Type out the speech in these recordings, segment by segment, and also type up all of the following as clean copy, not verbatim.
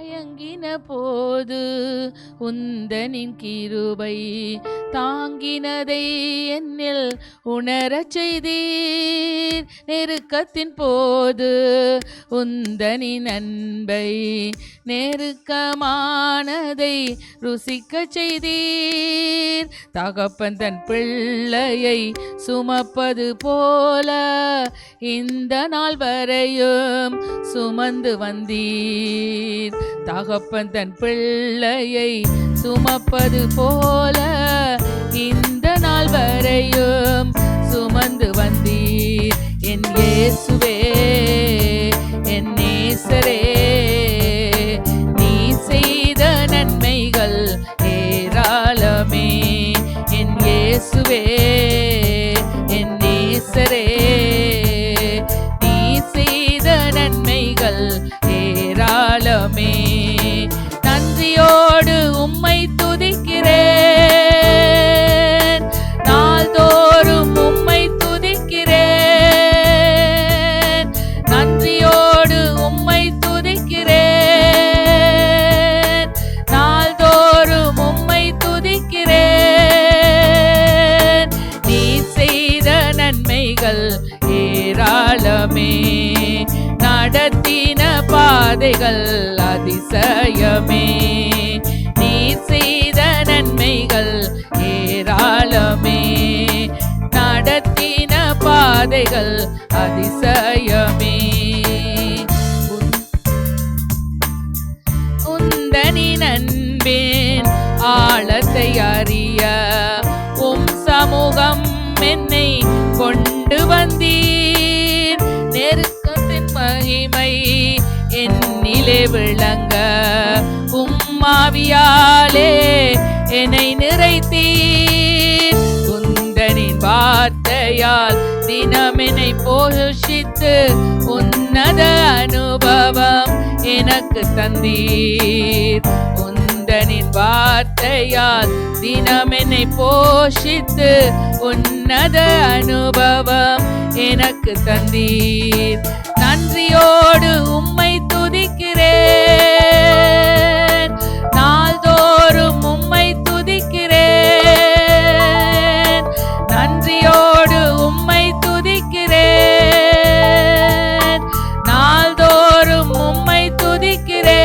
தயங்கின போது உந்தனின் கிருபை தாங்கினதை என்னில் உணரச் செய்தீர். நெருக்கத்தின் போது உந்தனின் அன்பை நெருக்கமானதை ருசிக்கச் செய்தீர். தகப்பன் தன் பிள்ளையை சுமப்பது போல இந்த நாள் வரையும் சுமந்து வந்தீர். தகப்பன் தன் பிள்ளையை சுமப்பது போல இந்த நாள் வரையும் சுமந்து வந்தீர். என் இயேசுவே, என் நேசரே, நீ செய்த நன்மைகள் ஏராளமே. என் இயேசுவே, என் நேசரே, நீ செய்த நன்மைகள் ஏராளமே. நன்றியோடு உம்மை துதிக்கிறேன், நாள்தோறும் உம்மை துதிக்கிறேன். நன்றியோடு உம்மை துதிக்கிறேன், நாள்தோறும் உம்மை துதிக்கிறேன். நீ செய்த நன்மைகள் ஏராளமே. நடத்தின பாதைகள் அதிசயமே. நீ செய்த நன்மைகள் ஏராளமே. நடத்தின பாதைகள் அதிசயமே. உந்தனின் அன்பின் ஆழத்தை அறிய உம் சமூகம் என்னை கொண்டு வந்தீர். நெருக்கத்தின் மகிமை என்னிலே விளங்க உம்மாவியாலே என்னை நிறைத்தீர். உந்தனின் வார்த்தையால் தினம் என்னை போஷித்து உன்னத அனுபவம் எனக்கு தந்தீர். உந்தனின் வார்த்தையால் தினம் என்னை போஷித்து உன்னத அனுபவம் எனக்கு தந்தீர். நன்றியோடு உம்மை துதிக்கிறேன், நாள்தோறும் உம்மை துதிக்கிறேன். நன்றியோடு உம்மை துதிக்கிறேன், நாள்தோறும் உம்மை துதிக்கிறேன்.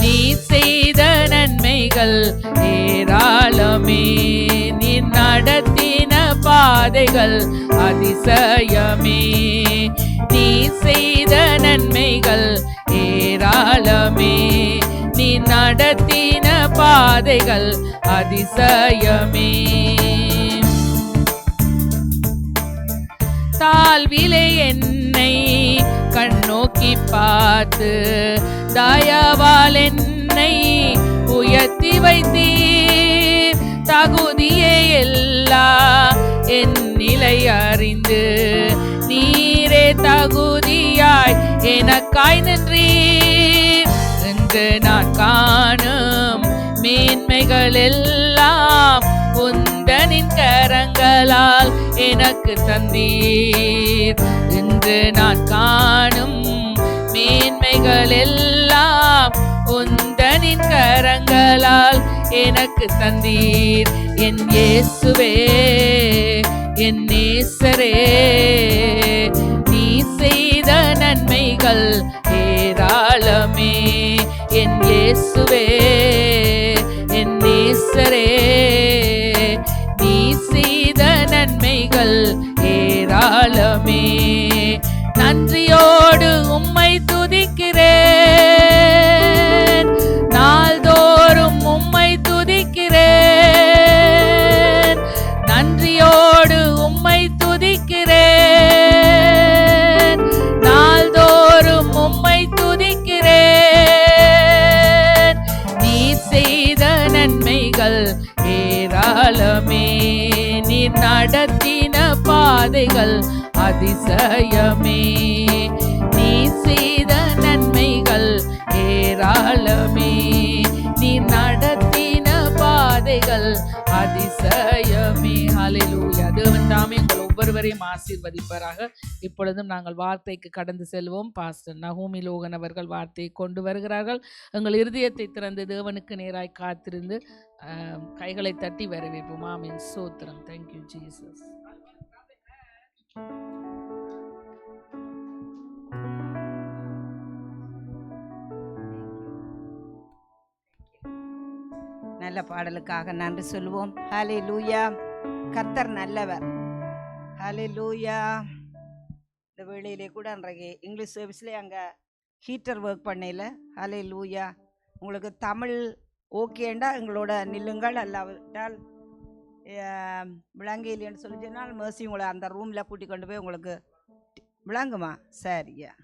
நீ செய்த நன்மைகள் ஏராளமே. நீ நடத்தின பாதைகள் அதிசயமே. நீ செய்த நன்மைகள் ஏராளமே. நீ நடத்தின பாதைகள் அதிசயமே. தாழ்விலே என்னை கண்ணோக்கி பார்த்து தயவால் என்னை உயர்த்தி வைத்தீர். தகுதியே எல்லாம் என் நிலை அறிந்து நீரே தகுதியாய் எனக்காய் நின்றீர். என்று நான் காணும் மேன்மைகள் எல்லாம் உந்தனின் கரங்களால் எனக்கு தந்தீர். என்று நான் காணும் மேன்மைகள் எல்லாம் உந்தனின் கரங்களால் எனக்கு தந்தீர். என் இயேசுவே, என் நேசரே, நீ செய்த நன்மைகள் ஏராளமே. என் இயேசுவே, என் நேசரே, நீ செய்த நன்மைகள் ஏராளமே. நன்றியோடு உம்மை துதிக்கிறேன், நாள்தோறும் உம்மை துதிக்கிறேன். நன்றியோடு உம்மை துதிக்கிறேன், நாள்தோறும் உம்மை துதிக்கிறேன். நீ செய்த நன்மைகள் ஏராளமே. நீ நடத்தின பாதைகள் அதிசயமே. நீ செய்த நன்மைகள் ஏராளமே. நீ நடத்தின பாதைகள் அதிசயமே. ஹல்லேலூயா. தேவன் தாமே உங்கள் ஒவ்வொருவரையும் ஒவ்வொருவரையும் ஆசீர்வதிப்பாராக. இப்பொழுதும் நாங்கள் வார்த்தைக்கு கடந்து செல்வோம். பாஸ்டர் நகூமி லோகன் அவர்கள் வார்த்தையை கொண்டு வருகிறார்கள். எங்கள் இருதயத்தை திறந்து தேவனுக்கு நேராய் காத்திருந்து கைகளை தட்டி வரவேற்போம். ஆமென். ஸ்தோத்திரம். Thank you Jesus. நல்ல பாடலுக்காக நன்றி சொல்லுவோம். ஹல்லேலூயா. கர்த்தர் நல்லவர். ஹல்லேலூயா. இந்த வேளையிலே கூட அன்றைக்கு இங்கிலீஷ் சர்வீஸ்லேயே அங்கே ஹீட்டர் ஒர்க் பண்ணல. ஹல்லேலூயா. உங்களுக்கு தமிழ் ஓகேண்டா எங்களோட நில்லுங்கள், அல்லாவிட்டால் விளங்கலைன்னு சொல்லி சொன்னால் மேர்சி உங்களை அந்த ரூமில் கூட்டி கொண்டு போய் உங்களுக்கு விளங்குமா? சரியா,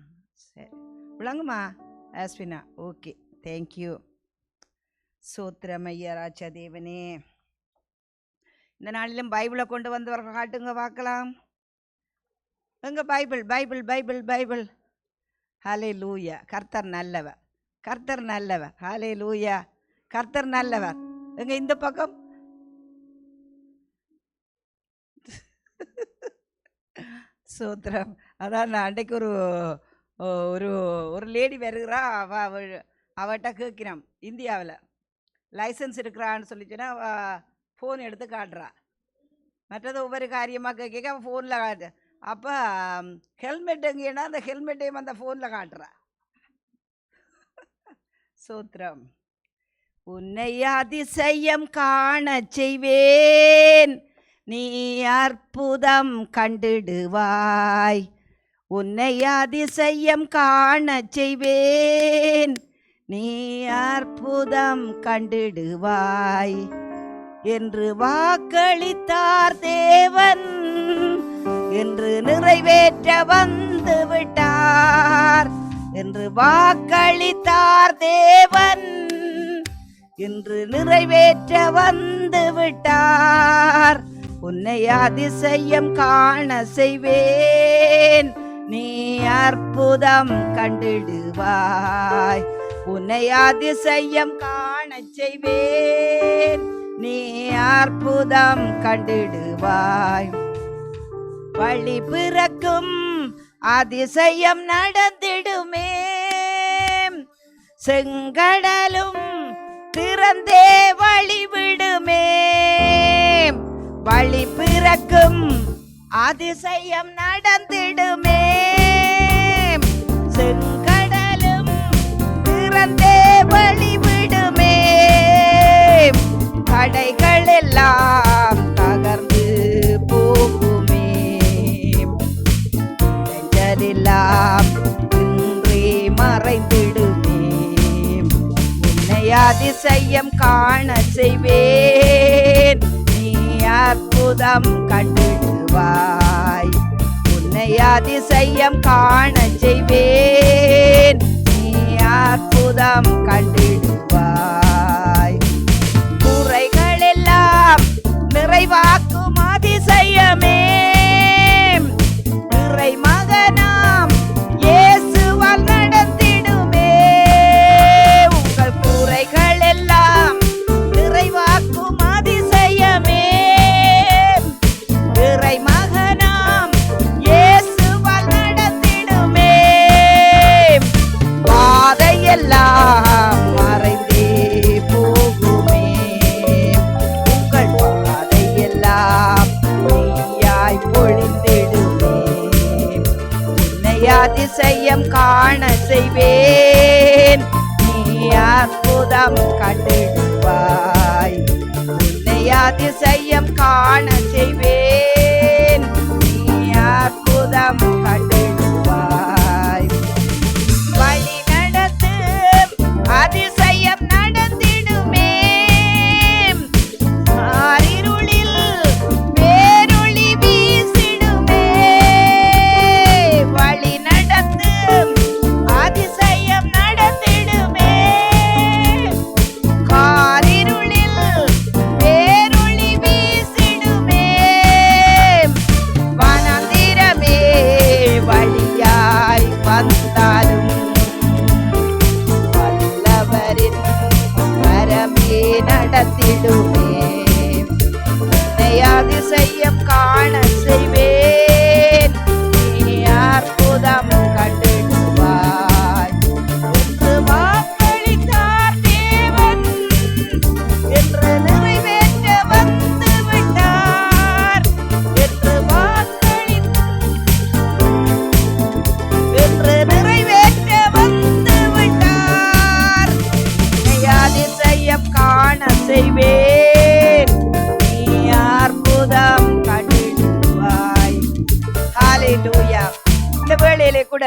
சரி விளங்குமா ஆஸ்வினா? Okay, thank you. சோத்திரம் ஐயா ராஜா தேவனே. இந்த நாளிலும் பைபிளை கொண்டு வந்தவர்கள் காட்டுங்க பார்க்கலாம். எங்க பைபிள் பைபிள் பைபிள் பைபிள். ஹல்லேலூயா. கர்த்தர் நல்லவர், கர்த்தர் நல்லவர். ஹல்லேலூயா. கர்த்தர் நல்லவர். எங்க இந்த பக்கம் சோத்திரம். அதான் நான் அன்றைக்கு ஒரு ஒரு ஒரு லேடி வருகிறா. அவட்ட கேட்கிறோம், இந்தியாவில் லைசன்ஸ் இருக்கிறான்னு சொல்லிச்சுன்னா ஃபோன் எடுத்து காட்டுறா. மற்றது ஒவ்வொரு காரியமாக கேட்க அவன் ஃபோனில் காட்டு. அப்போ ஹெல்மெட் எங்கேன்னா அந்த ஹெல்மெட்டையும் அந்த ஃபோனில் காட்டுறா. சோத்திரம். உன்னை அதிசயம் காண செய்வேன், நீ அற்புதம் கண்டிடுவாய். உன்னை அதிசயம் காண செய்வேன், நீ அற்புதம் கண்டிடுவாய் என்று வாக்களித்தார் தேவன், என்று நிறைவேற்ற வந்து விட்டார். என்று வாக்களித்தார் தேவன், என்று நிறைவேற்ற வந்து விட்டார். உன்னை அதிசயம் காண செய்வேன், நீ அற்புதம் கண்டிடுவாய். உன்னை அதிசயம் காண செய்வேன், நீ அற்புதம் கண்டிடுவாய். வழி பிறக்கும் அதிசயம் நடந்திடுமே, செங்கடலும் திறந்தே வழிவிடுமே. வழி பிறக்கும் அதிசயம் நடந்திடுமே, செங்கடலும் திறந்தே வழிவிடுமே. தடைகள் எல்லாம் தகர்ந்து போகுமே, நெஞ்சலெல்லாம் இன்றே மறைந்திடுமே. உன்னை அதிசயம் காண செய்வேன், நீ அற்புதம் கண்டிடுவாய். உன்னை அதிசயம் காண செய்வேன், நீ அற்புதம் கண்டிடுவாய். குறைகள் எல்லாம் நிறைவாக்கும் அதிசயமே, இறை மகனாம் இயேசுவால் நடந்திடுமே. உங்கள் குறைகள் எல்லாம் நிறைவாக்கும் அதிசயமே, இறை மகனாம் இயேசுவால் நடந்திடுமே.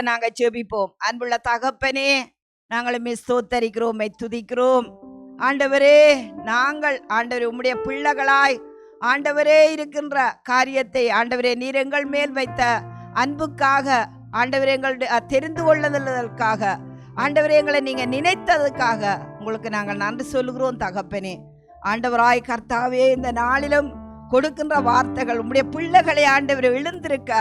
நாங்கள் ஜெபிப்போம். அன்புள்ள தகப்பனே, நாங்களும் ஸ்தோத்தரிக்கிறோம், துதிக்கிறோம். ஆண்டவரே, நாங்கள் ஆண்டவரே உம்முடைய பிள்ளைகளாய் ஆண்டவரே இருக்கின்ற காரியத்தை ஆண்டவரே நீர் எங்கள் மேல் வைத்த அன்புக்காக, ஆண்டவரே எங்களுடைய தெரிந்து கொள்ளுதலுக்காக, ஆண்டவரே எங்களை நீங்க நினைத்ததுக்காக உங்களுக்கு நாங்கள் நன்றி சொல்லுகிறோம் தகப்பனே. ஆண்டவராய் கர்த்தாவே, இந்த நாளிலும் கொடுக்கின்ற வார்த்தைகள் உம்முடைய பிள்ளைகளை ஆண்டவரை எழுந்திருக்க,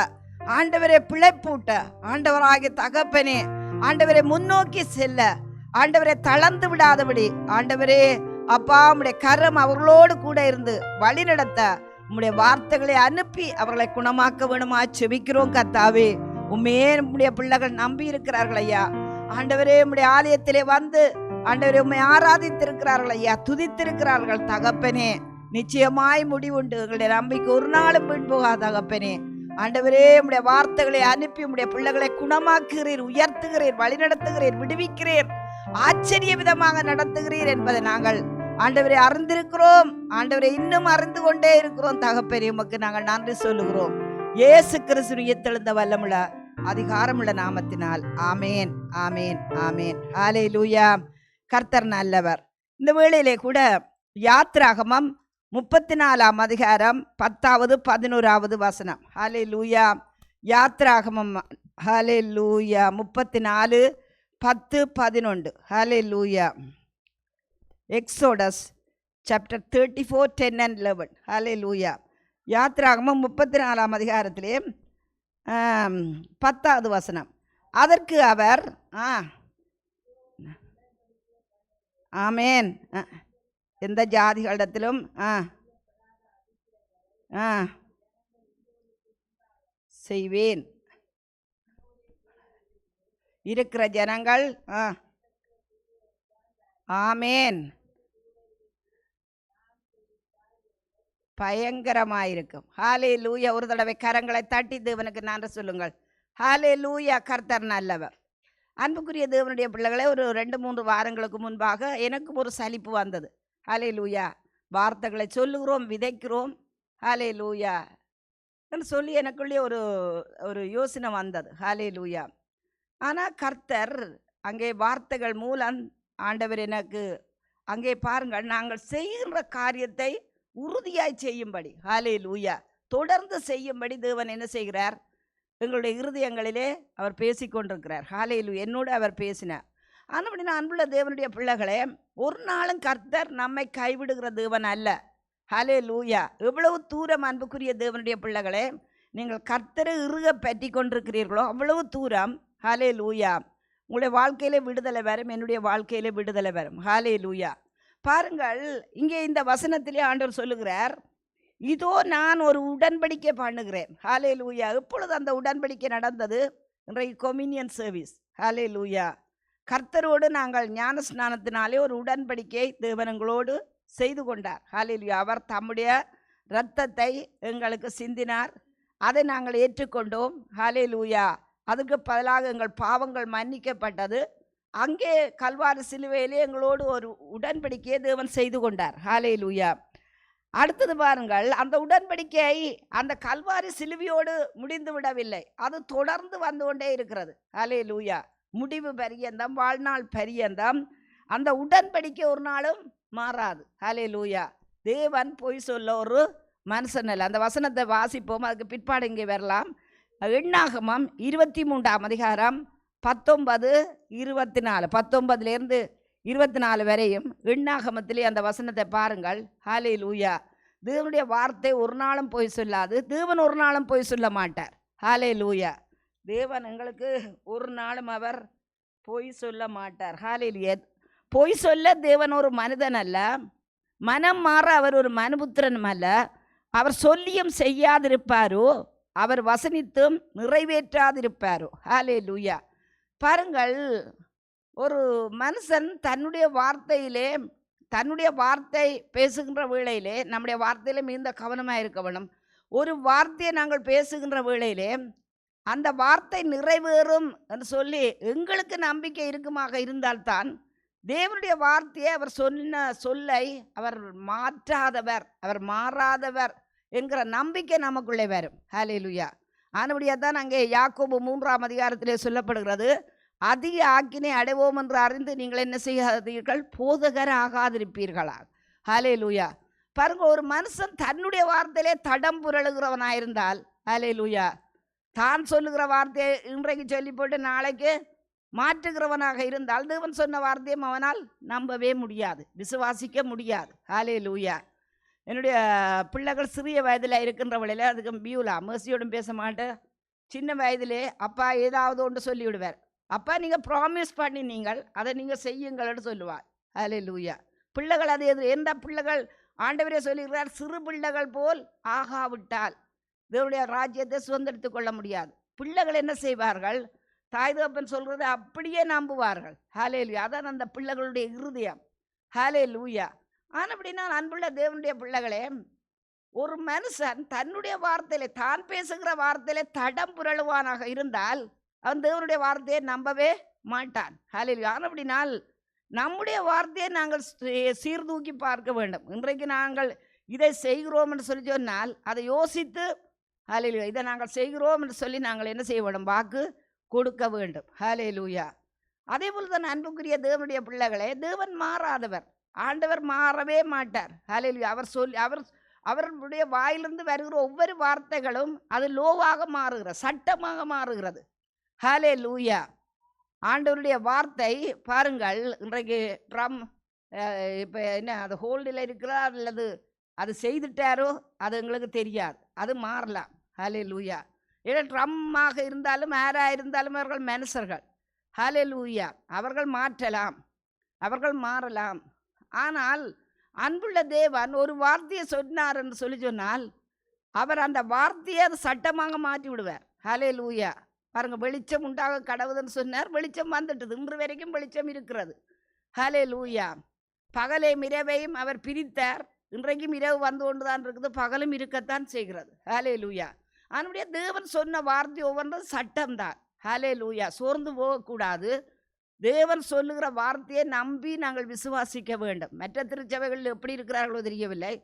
ஆண்டவரை பிழைப்பூட்ட, ஆண்டவராகிய தகப்பனே ஆண்டவரை முன்னோக்கி செல்ல, ஆண்டவரை தளர்ந்து விடாதபடி ஆண்டவரே அப்பா உம்முடைய கரம் அவர்களோடு கூட இருந்து வழி நடத்த உம்முடைய வார்த்தைகளை அனுப்பி அவர்களை குணமாக்க வேணுமா செபிக்கிறோம் கர்த்தாவே. உம்மையே உம்முடைய பிள்ளைகள் நம்பி இருக்கிறார்கள் ஐயா. ஆண்டவரே உம்முடைய ஆலயத்திலே வந்து ஆண்டவரே உம்மை ஆராதித்திருக்கிறார்கள் ஐயா, துதித்திருக்கிறார்கள் தகப்பனே. நிச்சயமாய் முடிவுண்டு. எங்களுடைய நம்பிக்கை ஒரு நாளும் வீண் போகாத தகப்பனே. ஆண்டவரே உம்முடைய வார்த்தைகளை அனுப்பி உம்முடைய பிள்ளைகளை குணமாக்குகிறீர், உயர்த்துகிறீர், வழிநடத்துகிறீர், விடுவிக்கிறீர், ஆச்சரிய விதமாக நடத்துகிறீர் என்பதை நாங்கள் ஆண்டவரை அறிந்திருக்கிறோம். ஆண்டவரை இன்னும் அறிந்து கொண்டே இருக்கிறோம் தகப்பனே. உமக்கு நாங்கள் நன்றி சொல்லுகிறோம். இயேசு கிறிஸ்து எழுந்த வல்லமுள்ள அதிகாரமுள்ள நாமத்தினால் ஆமேன், ஆமேன், ஆமேன். ஹல்லேலூயா. கர்த்தர் நல்லவர். இந்த வேளையிலே கூட யாத்திராகமம் 34ஆம் அதிகாரம் 10வது 11வது வசனம். ஹல்லேலூயா. யாத்திராகமம் hallelujah 34 10 11. Hallelujah. Exodus chapter 34 10 and 11. Hallelujah. யாத்திராகமம் 34ஆம் அதிகாரத்திலே 10வது வசனம். அதற்கு அவர் ஆமேன், எந்த ஜாதிகளிடத்திலும் செய்வேன், இருக்கிற ஜனங்கள் ஆமேன் பயங்கரமாயிருக்கும். ஹல்லேலூயா. ஒரு தடவை கரங்களை தட்டி தேவனுக்கு நன்றி சொல்லுங்கள். ஹல்லேலூயா. கர்த்தர் நல்லவர். அன்புக்குரிய தேவனுடைய பிள்ளைகளே, ஒரு 2-3 வாரங்களுக்கு முன்பாக எனக்கும் ஒரு சலிப்பு வந்தது. ஹல்லேலூயா. வார்த்தைகளை சொல்லுகிறோம், விதைக்கிறோம், ஹல்லேலூயா சொல்லி எனக்குள்ளே ஒரு யோசனை வந்தது. ஹல்லேலூயா. ஆனால் கர்த்தர் அங்கே வார்த்தைகள் மூலம் ஆண்டவர் எனக்கு அங்கே பாருங்கள், நாங்கள் செய்கின்ற காரியத்தை உறுதியாய் செய்யும்படி, ஹல்லேலூயா, தொடர்ந்து செய்யும்படி தேவன் என்ன செய்கிறார்? எங்களுடைய இருதயங்களிலே அவர் பேசிக்கொண்டிருக்கிறார். ஹல்லேலூயா. என்னோடு அவர் பேசினார். ஆனபடி நான் அன்புள்ள தேவனுடைய பிள்ளைகளே, ஒரு நாளும் கர்த்தர் நம்மை கைவிடுகிற தேவன் அல்ல. ஹல்லேலூயா. எவ்வளவு தூரம் அன்புக்குரிய தேவனுடைய பிள்ளைகளே நீங்கள் கர்த்தரை இறுக பற்றி கொண்டிருக்கிறீர்களோ அவ்வளவு தூரம் ஹல்லேலூயா உங்களுடைய வாழ்க்கையிலே விடுதலை வரும், என்னுடைய வாழ்க்கையிலே விடுதலை வரும். ஹல்லேலூயா. பாருங்கள், இங்கே இந்த வசனத்திலே ஆண்டவர் சொல்லுகிறார், இதோ நான் ஒரு உடன்படிக்கை பண்ணுகிறேன். ஹல்லேலூயா. எப்பொழுது அந்த உடன்படிக்கை நடந்தது? இன்றைக்கு கொம்யூனியன் சர்வீஸ். ஹல்லேலூயா. கர்த்தரோடு நாங்கள் ஞான ஸ்நானத்தினாலே ஒரு உடன்படிக்கை தேவனங்களோடு செய்து கொண்டார். ஹல்லேலூயா. அவர் தம்முடைய இரத்தத்தை எங்களுக்கு சிந்தினார், அதை நாங்கள் ஏற்றுக்கொண்டோம். ஹல்லேலூயா. அதுக்கு பதிலாக எங்கள் பாவங்கள் மன்னிக்கப்பட்டது. அங்கே கல்வாரி சிலுவையிலே எங்களோடு ஒரு உடன்படிக்கையை தேவன் செய்து கொண்டார். ஹல்லேலூயா. அடுத்தது பாருங்கள், அந்த உடன்படிக்கை அந்த கல்வாரி சிலுவையோடு முடிந்து விடவில்லை, அது தொடர்ந்து வந்து கொண்டே இருக்கிறது. ஹல்லேலூயா. முடிவு பரியந்தம், வாழ்நாள் பரியந்தம் அந்த உடன்படிக்கை ஒரு நாளும் மாறாது. ஹல்லேலூயா. தேவன் பொய் சொல்ல ஒரு மனுஷன் அல்ல. அந்த வசனத்தை வாசிப்போம், அதுக்கு பிற்பாடு இங்கே வரலாம். எண்ணாகமம் 23ஆம் அதிகாரம் 19, 24, 19லேருந்து 24 வரையும் எண்ணாகமத்திலே அந்த வசனத்தை பாருங்கள். ஹல்லேலூயா. தேவனுடைய வார்த்தை ஒரு நாளும் பொய் சொல்லாது. தேவன் ஒரு நாளும் பொய் சொல்ல மாட்டார். ஹல்லேலூயா. தேவன் எங்களுக்கு ஒரு நாளும் அவர் பொய் சொல்ல மாட்டார். ஹல்லேலூயா. பொய் சொல்ல தேவன் ஒரு மனிதன் அல்ல, மனம் மாற அவர் ஒரு மனுபுத்திரனும் அல்ல. அவர் சொல்லியும் செய்யாதிருப்பாரோ, அவர் வசனித்தும் நிறைவேற்றாதிருப்பாரோ. ஹல்லேலூயா. பாருங்கள், ஒரு மனுஷன் தன்னுடைய வார்த்தை பேசுகின்ற வேளையிலே நம்முடைய வார்த்தையிலே மிகுந்த கவனமாக இருக்க வேணும். ஒரு வார்த்தையை நாங்கள் பேசுகின்ற வேளையிலே அந்த வார்த்தை நிறைவேறும் என்று சொல்லி எங்களுக்கு நம்பிக்கை இருக்குமாக இருந்தால்தான் தேவனுடைய வார்த்தையை அவர் சொன்ன சொல்லை அவர் மாற்றாதவர், அவர் மாறாதவர் என்கிற நம்பிக்கை நமக்குள்ளே வரும். ஹல்லேலூயா. ஆனபடியாக தான் அங்கே யாக்கோபு 3ஆம் அதிகாரத்திலே சொல்லப்படுகிறது, அதிக ஆக்கினை அடைவோம் என்று அறிந்து நீங்கள் என்ன செய்யாதீர்கள், போதகர் ஆகாதிருப்பீர்களா. ஹல்லேலூயா. பாருங்க, ஒரு மனுஷன் தன்னுடைய வார்த்தையிலே தடம் புரளுகிறவனாயிருந்தால், ஹல்லேலூயா, தான் சொல்லுகிற வார்த்தையை இன்றைக்கு சொல்லி போட்டு நாளைக்கு மாற்றுகிறவனாக இருந்தால் தேவன் சொன்ன வார்த்தையும் அவனால் நம்பவே முடியாது, விசுவாசிக்க முடியாது. ஹல்லேலூயா. என்னுடைய பிள்ளைகள் சிறிய வயதில் இருக்கின்றவளையில் அதுக்கு பியூலா மேர்சியோடும் பேச மாட்டேன். சின்ன வயதிலே அப்பா ஏதாவது ஒன்று சொல்லிவிடுவார். அப்பா நீங்கள் ப்ராமிஸ் பண்ணி நீங்கள் அதை நீங்கள் செய்யுங்கள்னு சொல்லுவார். ஹல்லேலூயா. பிள்ளைகள் அது எந்த பிள்ளைகள் ஆண்டவரே சொல்லுகிறார், சிறு பிள்ளைகள் போல் ஆகாவிட்டால் தேவனுடைய ராஜ்யத்தை சுதந்திரித்து கொள்ள முடியாது. பிள்ளைகள் என்ன செய்வார்கள், தாய் தகப்பன் சொல்கிறத அப்படியே நம்புவார்கள். ஹல்லேலூயா. அதான் அந்த பிள்ளைகளுடைய இருதயம். ஹல்லேலூயா. ஆனப்படினா அன்புள்ள தேவனுடைய பிள்ளைகளே, ஒரு மனுஷன் தன்னுடைய வார்த்தையிலே தான் பேசுகிற தடம் புரளுவானாக இருந்தால் அவன் தேவனுடைய வார்த்தையை நம்பவே மாட்டான். ஹல்லேலூயா. ஆனப்படினால் நம்முடைய வார்த்தையை நாங்கள் சீர்தூக்கி பார்க்க வேண்டும். இன்றைக்கு நாங்கள் இதை செய்கிறோம் என்று சொல்லி சொன்னால் அதை யோசித்து, ஹல்லேலூயா, இதை நாங்கள் செய்கிறோம் என்று சொல்லி நாங்கள் என்ன செய்ய வேண்டும், வாக்கு கொடுக்க வேண்டும். ஹல்லேலூயா. அதே போல் தான் அன்புக்குரிய தேவனுடைய பிள்ளைகளே, தேவன் மாறாதவர், ஆண்டவர் மாறவே மாட்டார். ஹல்லேலூயா. அவருடைய வாயிலிருந்து வருகிற ஒவ்வொரு வார்த்தைகளும் அது லோவாக மாறுகிறது, சட்டமாக மாறுகிறது. ஹல்லேலூயா. ஆண்டவருடைய வார்த்தை பாருங்கள், இன்றைக்கு ட்ரம் இப்போ என்ன அது ஹோல்டில் இருக்கிறார் அல்லது அது செய்துட்டாரோ அது எங்களுக்கு தெரியாது, அது மாறலாம். ஹல்லேலூயா. ஏன்னா ட்ரம்மாக இருந்தாலும் யாராக இருந்தாலும் அவர்கள் மனுஷர்கள். ஹல்லேலூயா. அவர்கள் மாற்றலாம், அவர்கள் மாறலாம். ஆனால் அன்புள்ள தேவன் ஒரு வார்த்தையை சொன்னார் என்று சொல்லி சொன்னால் அவர் அந்த வார்த்தையை அது சட்டமாக மாற்றி விடுவார். ஹல்லேலூயா. பாருங்கள், வெளிச்சம் உண்டாக கடவுதுன்னு சொன்னார், வெளிச்சம் வந்துட்டது, இன்று வரைக்கும் வெளிச்சம் இருக்கிறது. ஹல்லேலூயா. பகலையும் இரவையும் அவர் பிரித்தார், இன்றைக்கும் இரவு வந்து கொண்டு தான் இருக்குது, பகலும் இருக்கத்தான் செய்கிறது. ஹல்லேலூயா. அதனுடைய தேவன் சொன்ன வார்த்தை ஒவ்வொன்றும் சட்டம்தான். ஹல்லேலூயா. சோர்ந்து போகக்கூடாது. தேவன் சொல்லுகிற வார்த்தையை நம்பி நாங்கள் விசுவாசிக்க வேண்டும். மற்ற திருச்சபைகள் எப்படி இருக்கிறார்களோ தெரியவில்லை,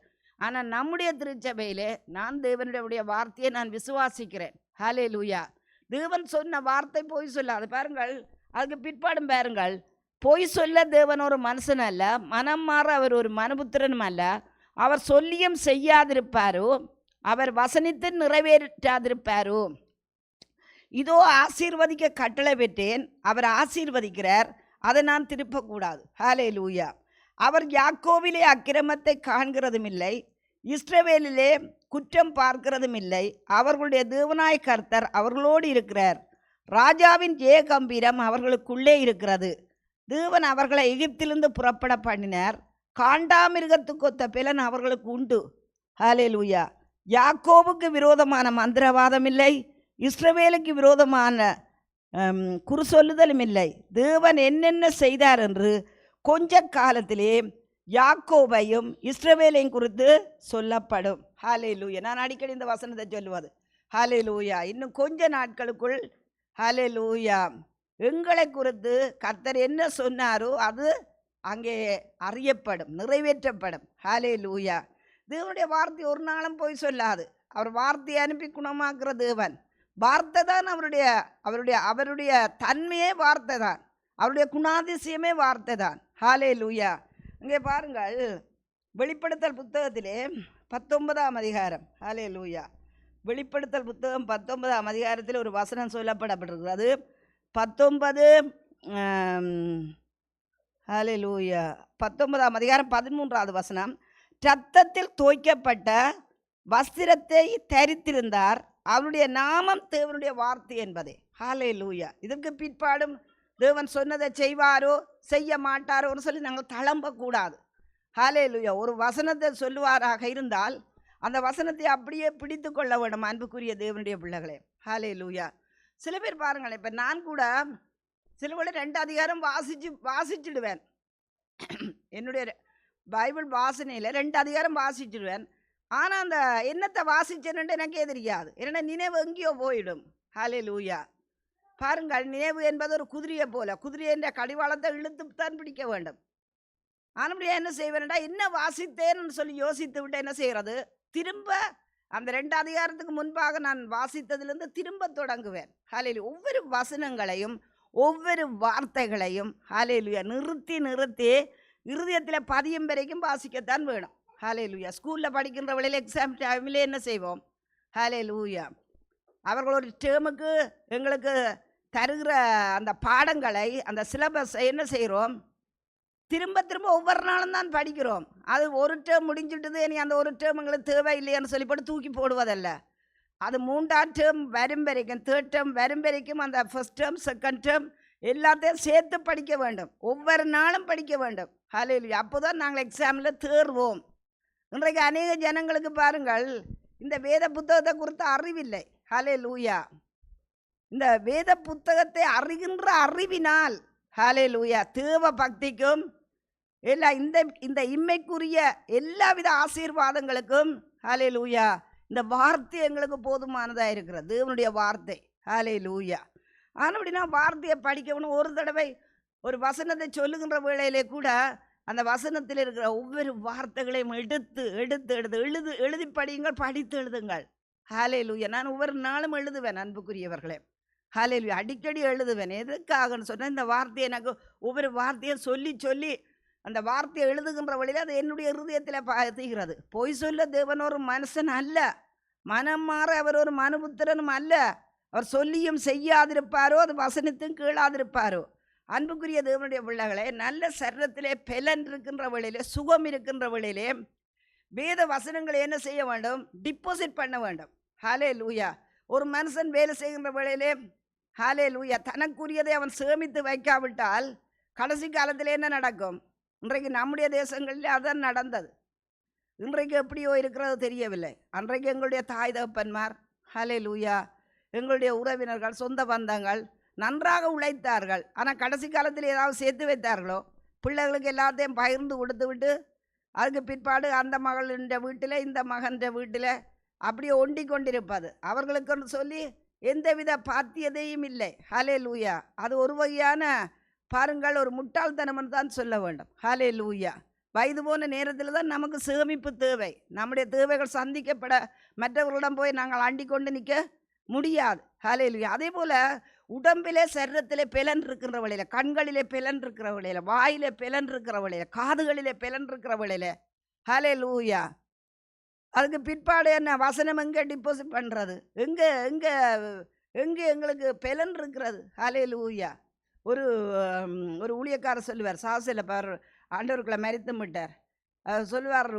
ஆனால் நம்முடைய திருச்சபையிலே நான் தேவனுடைய வார்த்தையை நான் விசுவாசிக்கிறேன். ஹல்லேலூயா. தேவன் சொன்ன வார்த்தை பொய் சொல்லாது. பாருங்கள், அதுக்கு பிற்பாடும் பாருங்கள், பொய் சொல்ல தேவன் ஒரு மனுஷன் அல்ல, மனம் மாற அவர் ஒரு மனுபுத்திரனும் அல்ல. அவர் சொல்லியும் செய்யாதிருப்பாரோ, அவர் வசனித்து நிறைவேற்றாதிருப்பாரோ. இதோ ஆசீர்வதிக்க கட்டளை பெற்றேன், அவர் ஆசீர்வதிக்கிறார், அதை நான் திருப்பக்கூடாது. ஹல்லேலூயா. அவர் யாக்கோவிலே அக்கிரமத்தை காண்கிறதும் இல்லை, இஸ்ரவேலிலே குற்றம் பார்க்கிறதும் இல்லை. அவர்களுடைய தேவனாய் கர்த்தர் அவர்களோடு இருக்கிறார். ராஜாவின் ஜெய கம்பீரம் அவர்களுக்குள்ளே இருக்கிறது. தேவன் அவர்களை எகிப்திலிருந்து புறப்பட பண்ணினார். காண்டாமிருகத்துக்கொத்த பலன் அவர்களுக்கு உண்டு. ஹல்லேலூயா. யாக்கோபுக்கு விரோதமான மந்திரவாதம் இல்லை, இஸ்ரவேலுக்கு விரோதமான குறி சொல்லுதலும் இல்லை. தேவன் என்னென்ன செய்தார் என்று கொஞ்ச காலத்திலே யாக்கோபையும் இஸ்ரவேலையும் குறித்து சொல்லப்படும். ஹல்லேலூயா. நான் அடிக்கடி இந்த வசனத்தை சொல்லுவது. ஹல்லேலூயா. இன்னும் கொஞ்ச நாட்களுக்குள் ஹல்லேலூயா எங்களை குறித்து கர்த்தர் என்ன சொன்னாரோ அது அங்கே அறியப்படும், நிறைவேற்றப்படும். ஹல்லேலூயா. தேவனுடைய வார்த்தை ஒரு நாளும் போய் சொல்லாது. அவர் வார்த்தையை அனுப்பி குணமாக்குற தேவன். வார்த்தை தான் அவருடைய தன்மையே வார்த்தை தான், அவருடைய குணாதிசயமே வார்த்தை தான். ஹல்லேலூயா. இங்கே பாருங்கள், வெளிப்படுத்தல் புத்தகத்திலே 19ஆம் அதிகாரம். ஹல்லேலூயா. வெளிப்படுத்தல் புத்தகம் 19ஆம் அதிகாரத்தில் ஒரு வசனம் சொல்லப்படப்பட்டிருக்கிறது. 19 ஹல்லேலூயா 19ஆம் அதிகாரம் 13வது வசனம். இரத்தத்தில் தோய்க்கப்பட்ட வஸ்திரத்தை தரித்திருந்தார், அவருடைய நாமம் தேவனுடைய வார்த்தை என்பதே. ஹல்லேலூயா. இதற்கு பிற்பாடும் தேவன் சொன்னதை செய்வாரோ செய்ய மாட்டாரோன்னு சொல்லி நாங்கள் தளம்பக்கூடாது. ஹல்லேலூயா. ஒரு வசனத்தை சொல்லுவாராக இருந்தால் அந்த வசனத்தை அப்படியே பிடித்து கொள்ள வேண்டும். அன்புக்குரிய தேவனுடைய பிள்ளைகளே. ஹல்லேலூயா. சில பேர் பாருங்களேன், இப்போ நான் கூட சில வேளை 2 அதிகாரம் வாசிச்சிடுவேன். என்னுடைய பைபிள் வாசனையில் 2 அதிகாரம் வாசிச்சிடுவேன். ஆனால் அந்த என்னத்தை வாசிச்சேன்னு எனக்கே தெரியாது, ஏன்னா நினைவு எங்கேயோ போயிடும். ஹல்லேலூயா. பாருங்கள், நினைவு என்பது ஒரு குதிரையை போல, குதிரை என்ற கடிவாளத்தை இழுத்து தான் பிடிக்க வேண்டும். ஆனால் என்ன செய்வேன்டா, என்ன வாசித்தேன்னு சொல்லி யோசித்து விட்டு என்ன செய்கிறது, திரும்ப அந்த 2 அதிகாரத்துக்கு முன்பாக நான் வாசித்ததிலிருந்து திரும்ப தொடங்குவேன். ஹல்லேலூயா. ஒவ்வொரு வசனங்களையும் ஒவ்வொரு வார்த்தைகளையும் ஹல்லேலூயா நிறுத்தி நிறுத்தி இருதயத்தில் பதியும் வரைக்கும் வாசிக்கத்தான் வேணும். ஹல்லேலூயா. ஸ்கூலில் படிக்கின்ற வேளையில் எக்ஸாம் டைமில் என்ன செய்வோம்? ஹல்லேலூயா. அவர்கள் ஒரு டேர்முக்கு எங்களுக்கு தருகிற அந்த பாடங்களை அந்த சிலபஸ் என்ன செய்கிறோம்? திரும்ப திரும்ப ஒவ்வொரு நாளும் தான் படிக்கிறோம். அது ஒரு டேர்ம் முடிஞ்சுட்டுது, இனி அந்த ஒரு டேர்ம் எங்களுக்கு தேவை இல்லைன்னு சொல்லி போட்டு தூக்கி போடுவதல்ல. அது 3ஆம் டேர்ம் வரும் வரைக்கும், 3rd டேர்ம் வரும் வரைக்கும் அந்த ஃபர்ஸ்ட் டேர்ம் செகண்ட் டேர்ம் எல்லாத்தையும் சேர்த்து படிக்க வேண்டும். ஒவ்வொரு நாளும் படிக்க வேண்டும். ஹல்லேலூயா. அப்போ தான் நாங்கள் எக்ஸாமில் தேர்வோம். இன்றைக்கு அநேக ஜனங்களுக்கு பாருங்கள், இந்த வேத புத்தகத்தை குறித்த அறிவில்லை. ஹல்லேலூயா. இந்த வேத புத்தகத்தை அறிகின்ற அறிவினால் ஹல்லேலூயா தேவ பக்திக்கும் எல்லா இந்த இந்த இம்மைக்குரிய எல்லாவித ஆசீர்வாதங்களுக்கும் ஹல்லேலூயா இந்த வார்த்தை எங்களுக்கு போதுமானதாக இருக்கிறது. தேவனுடைய வார்த்தை. ஹல்லேலூயா. ஆனால் அப்படின்னா வார்த்தையை படிக்கணும். ஒரு தடவை ஒரு வசனத்தை சொல்லுகின்ற வேளையிலே கூட அந்த வசனத்தில் இருக்கிற ஒவ்வொரு வார்த்தைகளையும் எடுத்து எடுத்து எடுத்து எழுதி படியுங்கள், படித்து எழுதுங்கள். ஹல்லேலூயா. நான் ஒவ்வொரு நாளும் எழுதுவேன் அன்புக்குரியவர்களே. ஹல்லேலூயா. அடிக்கடி எழுதுவேன். எதுக்காகன்னு சொன்னால் இந்த வார்த்தையை எனக்கு ஒவ்வொரு வார்த்தையும் சொல்லி சொல்லி அந்த வார்த்தையை எழுதுகின்ற வழியில் அது என்னுடைய இருதயத்தில் பதிகிறது. பொய் சொல்ல தேவன் ஒரு மனுஷன் அல்ல, மனம் மாற அவர் ஒரு மனுபுத்திரனும் அல்ல. அவர் சொல்லியும் செய்யாதிருப்பாரோ, அது வசனத்தும் கீழாதிருப்பாரோ. அன்புக்குரிய தேவனுடைய பிள்ளைகளே, நல்ல சரீரத்திலே பெலன் இருக்கின்ற வேளையிலே, சுகம் இருக்கின்ற வேளையிலே வேத வசனங்களை என்ன செய்ய வேண்டும்? டிபாசிட் பண்ண வேண்டும். ஹல்லேலூயா. ஒரு மனுஷன் வேலை செய்கின்ற வேளையிலே ஹல்லேலூயா தனக்குரியதை அவன் சேமித்து வைக்காவிட்டால் கடைசி காலத்தில் என்ன நடக்கும்? இன்றைக்கு நம்முடைய தேசங்களில் அதான் நடந்தது. இன்றைக்கு எப்படியோ இருக்கிறது தெரியவில்லை. அன்றைக்கு எங்களுடைய தாய் தகப்பன்மார் ஹல்லேலூயா எங்களுடைய உறவினர்கள் சொந்த பந்தங்கள் நன்றாக உழைத்தார்கள். ஆனால் கடைசி காலத்தில் ஏதாவது சேர்த்து வைத்தார்களோ? பிள்ளைகளுக்கு எல்லாத்தையும் பகிர்ந்து கொடுத்து விட்டு அதுக்கு பிற்பாடு அந்த மகளின் வீட்டில் இந்த மகன் வீட்டில் அப்படியே ஒண்டி கொண்டிருப்பது. அவர்களுக்கு சொல்லி எந்தவித பாத்தியதையும் இல்லை. ஹல்லேலூயா. அது ஒரு வகையான பாருங்கள் ஒரு முட்டாள்தனம்னு தான் சொல்ல வேண்டும். ஹல்லேலூயா. வயது போன நேரத்தில் தான் நமக்கு சேமிப்பு தேவை. நம்முடைய தேவைகள் சந்திக்கப்பட மற்றவர்களிடம் போய் நாங்கள் அண்டி கொண்டு நிற்க முடியாது. ஹல்லேலூயா. அதே போல் உடம்பிலே சரீரத்திலே பெலன் இருக்கிற வழியில், கண்களிலே பெலன் இருக்கிற வழியில், வாயிலே பெலன் இருக்கிற வழியில், காதுகளிலே பெலன் இருக்கிற வழியில் ஹல்லேலூயா. அதுக்கு பிற்பாடு என்ன வசனம் எங்கே டிபாசிட் பண்ணுறது? எங்கே எங்கே எங்கே எங்களுக்கு பெலன் இருக்கிறது? ஹல்லேலூயா. ஒரு ஒரு ஊழியக்காரர் சொல்லுவார், சாசில் பார் ஆண்டவருக்குள்ள மரித்து விட்டார். சொல்லுவார்,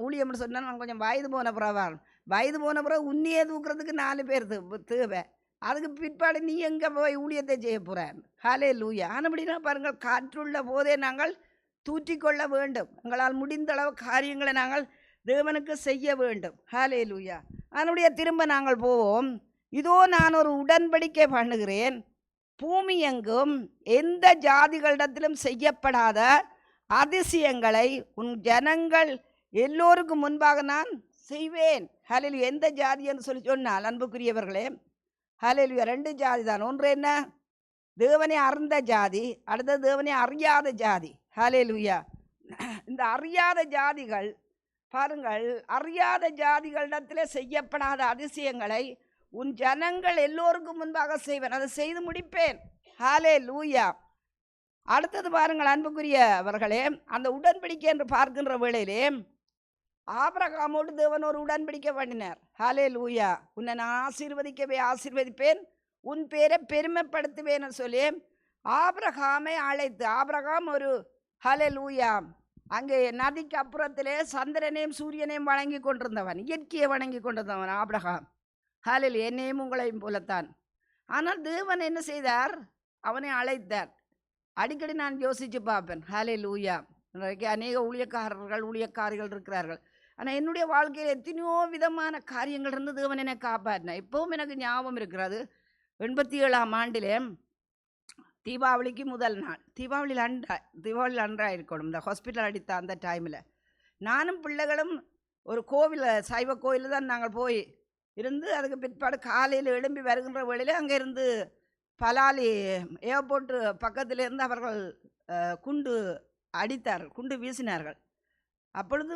ஊழியம்னு சொன்னால் நான் கொஞ்சம் வயது போன பிறகு வயது போன பிறகு உன்னையே தூக்குறதுக்கு 4 பேர் தேவை. அதுக்கு பிற்பாடு நீ எங்கே போய் ஊழியத்தை செய்ய போகிறார்? ஹல்லேலூயா. ஆனபடினா பாருங்கள், காற்றுள்ள போதே நாங்கள் தூற்றிக்கொள்ள வேண்டும். எங்களால் முடிந்த அளவு காரியங்களை நாங்கள் தேவனுக்கு செய்ய வேண்டும். ஹல்லேலூயா. அதனுடைய திரும்ப நாங்கள் போவோம். இதோ நான் ஒரு உடன்படிக்கை பண்ணுகிறேன், பூமி எங்கும் எந்த ஜாதிகளிடத்திலும் செய்யப்படாத அதிசயங்களை உன் ஜனங்கள் எல்லோருக்கும் முன்பாக நான் செய்வேன். ஹல்லேலூயா. எந்த ஜாதி என்று சொல்லி சொன்னால் அன்புக்குரியவர்களே, ஹல்லேலூயா 2 ஜாதி தான். ஒன்று என்ன? தேவனை அறிந்த ஜாதி, அடுத்தது தேவனை அறியாத ஜாதி. ஹல்லேலூயா. இந்த அறியாத ஜாதிகள் பாருங்கள், அறியாத ஜாதிகளிடத்தில் செய்யப்படாத அதிசயங்களை உன் ஜனங்கள் எல்லோருக்கும் முன்பாக செய்வேன், அதை செய்து முடிப்பேன். ஹல்லேலூயா. அடுத்தது பாருங்கள் அன்புக்குரியவர்களே, அந்த உடன்படிக்கை என்று பார்க்கின்ற வேளையிலே ஆபிரகாமோடு தேவன் ஒரு உடன்படிக்கை பண்ணினார். ஹல்லேலூயா. உன்னை நான் ஆசீர்வதிக்கவே ஆசீர்வதிப்பேன், உன் பேரை பெருமைப்படுத்துவேன்னு சொல்லி ஆபிரகாமை அழைத்து, ஆபிரகாம் ஒரு ஹல்லேலூயா அங்கே நதிக்கு அப்புறத்திலே சந்திரனையும் சூரியனையும் வணங்கி கொண்டிருந்தவன், இயற்கையை வணங்கி கொண்டிருந்தவன் ஆபிரகாம். ஹல்லேலூயா. என்னையும் உங்களையும் போலத்தான். ஆனால் தேவன் என்ன செய்தார்? அவனை அழைத்தார். அடிக்கடி நான் யோசித்து பார்ப்பேன். ஹல்லேலூயா. இன்றைக்கு அநேக ஊழியக்காரிகள் இருக்கிறார்கள். ஆனால் என்னுடைய வாழ்க்கையில் எத்தனையோ விதமான காரியங்கள் இருந்து தேவன் என்னை காப்பாற்றினார். இப்போவும் எனக்கு ஞாபகம் இருக்கிறது, 87ஆம் ஆண்டிலே தீபாவளிக்கு முதல் நாள், தீபாவளி அன்றாக இருக்கணும், இந்த ஹாஸ்பிட்டல் அடித்த அந்த டைமில் நானும் பிள்ளைகளும் ஒரு கோவில், சைவ கோயில் தான் நாங்கள் போய் இருந்து, அதுக்கு பிற்பாடு காலையில் எழும்பி வருகின்ற வேளையில் அங்கே இருந்து பலாலி ஏர்போர்ட்டு பக்கத்திலிருந்து அவர்கள் குண்டு அடித்தார்கள், குண்டு வீசினார்கள். அப்பொழுது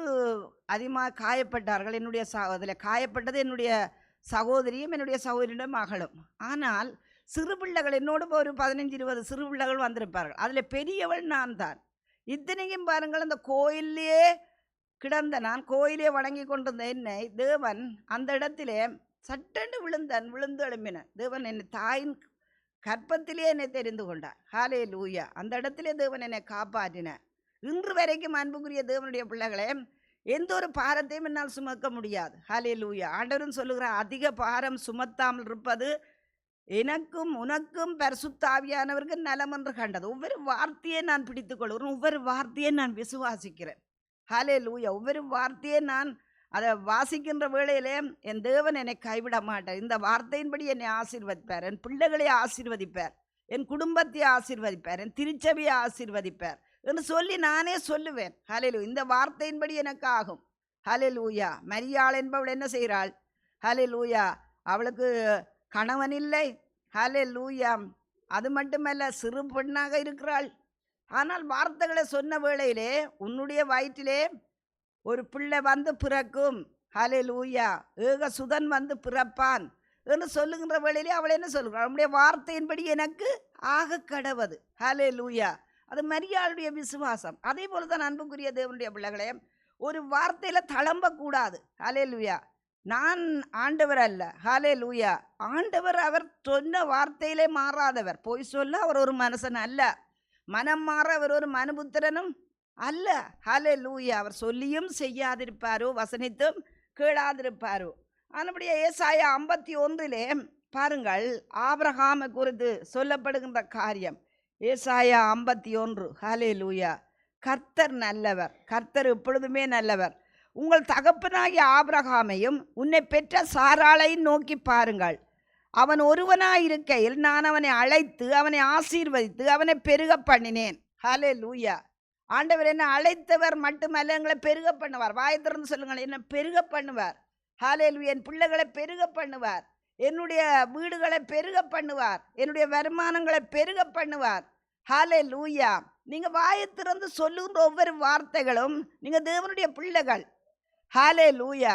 அதிகமாக காயப்பட்டார்கள். என்னுடைய அதில் காயப்பட்டது என்னுடைய சகோதரியும் என்னுடைய சகோதரியுடைய மகளும். ஆனால் சிறு பிள்ளைகள் என்னோடு ஒரு 15-20 சிறு பிள்ளைகள் வந்திருப்பார்கள். அதில் பெரியவள் நான் தான். இத்தனைக்கும் பாருங்கள், அந்த கோயிலே கிடந்த நான் கோயிலே வணங்கி கொண்டிருந்த என்னை தேவன் அந்த இடத்திலே சட்டென்று விழுந்து எழும்பினேன். தேவன் என்னை தாயின் கற்பத்திலே என்னை தெரிந்து கொண்டார். ஹல்லேலூயா. அந்த இடத்திலே தேவன் என்னை காப்பாற்றினார். இன்று வரைக்கும் அன்புக்குரிய தேவனுடைய பிள்ளைகளே, எந்த ஒரு பாரத்தையும் என்னால் சுமக்க முடியாது. ஹல்லேலூயா. ஆண்டவரும் சொல்லுகிறார், அதிக பாரம் சுமத்தாமல் இருப்பது எனக்கும் உனக்கும் பரிசுத்த ஆவியானவருக்கு நலம் என்று கண்டது. ஒவ்வொரு வார்த்தையை நான் பிடித்துக் கொள்கிறேன், ஒவ்வொரு வார்த்தையை நான் விசுவாசிக்கிறேன். ஹல்லேலூயா. ஒவ்வொரு வார்த்தையை நான் அதை வாசிக்கின்ற வேளையிலே என் தேவன் என்னை கைவிட மாட்டார். இந்த வார்த்தையின்படி என்னை ஆசீர்வதிப்பார், என் பிள்ளைகளை ஆசீர்வதிப்பார், என் குடும்பத்தை ஆசீர்வதிப்பார், என் திருச்சபையை ஆசீர்வதிப்பார் என்று சொல்லி நானே சொல்லுவேன். ஹல்லேலூயா. இந்த வார்த்தையின்படி எனக்கு ஆகும். ஹல்லேலூயா. மரியாள் என்பவள் என்ன செய்கிறாள்? ஹல்லேலூயா. அவளுக்கு கணவன் இல்லை. ஹல்லேலூயா. அது மட்டுமல்ல, சிறு பெண்ணாக இருக்கிறாள். ஆனால் வார்த்தைகளை சொன்ன வேளையிலே உன்னுடைய வயிற்றிலே ஒரு பிள்ளை வந்து பிறக்கும். ஹல்லேலூயா. ஏக சுதன் வந்து பிறப்பான் என்று சொல்லுகின்ற வேளையிலே அவள் என்ன சொல்லுகிறாள்? அவளுடைய வார்த்தையின்படி எனக்கு ஆக கடவது. ஹல்லேலூயா. அது மரியாளுடைய விசுவாசம். அதே போல தான் அன்புக்குரிய தேவனுடைய பிள்ளைகளே, ஒரு வார்த்தையில் தளம்பக்கூடாது. ஹல்லேலூயா. நான் ஆண்டவர் அல்ல. ஹல்லேலூயா. ஆண்டவர் அவர் சொன்ன வார்த்தையிலே மாறாதவர். பொய் சொல்ல அவர் ஒரு மனுஷன் அல்ல, மனம் மாற அவர் ஒரு மனுபுத்திரனும் அல்ல. ஹல்லேலூயா. அவர் சொல்லியும் செய்யாதிருப்பாரோ, வசனித்தும் கேளாதிருப்பாரோ. அதுபடியே ஏசாயா 51 பாருங்கள், ஆபிரகாமை குறித்து சொல்லப்படுகின்ற காரியம். ஏசாயா 51. ஹல்லேலூயா. கர்த்தர் நல்லவர், கர்த்தர் எப்பொழுதுமே நல்லவர். உங்கள் தகப்பனாகிய ஆபிரகாமையும் உன்னை பெற்ற சாராளையும் நோக்கி பாருங்கள். அவன் ஒருவனாயிருக்கையில் நான் அவனை அழைத்து அவனை ஆசீர்வதித்து அவனை பெருக பண்ணினேன். ஹல்லேலூயா. ஆண்டவர் என்ன அழைத்தவர் மட்டுமல்ல, எங்களை பெருக பண்ணுவார். வாய் திறந்து சொல்லுங்கள், என்ன பெருக பண்ணுவார். ஹல்லேலூயா. என் பிள்ளைகளை பெருக பண்ணுவார், என்னுடைய வீடுகளை பெருக பண்ணுவார், என்னுடைய வருமானங்களை பெருக பண்ணுவார். ஹல்லேலூயா. நீங்கள் வாயை திறந்து சொல்லுகின்ற ஒவ்வொரு வார்த்தைகளும் நீங்கள் தேவனுடைய பிள்ளைகள். ஹல்லேலூயா.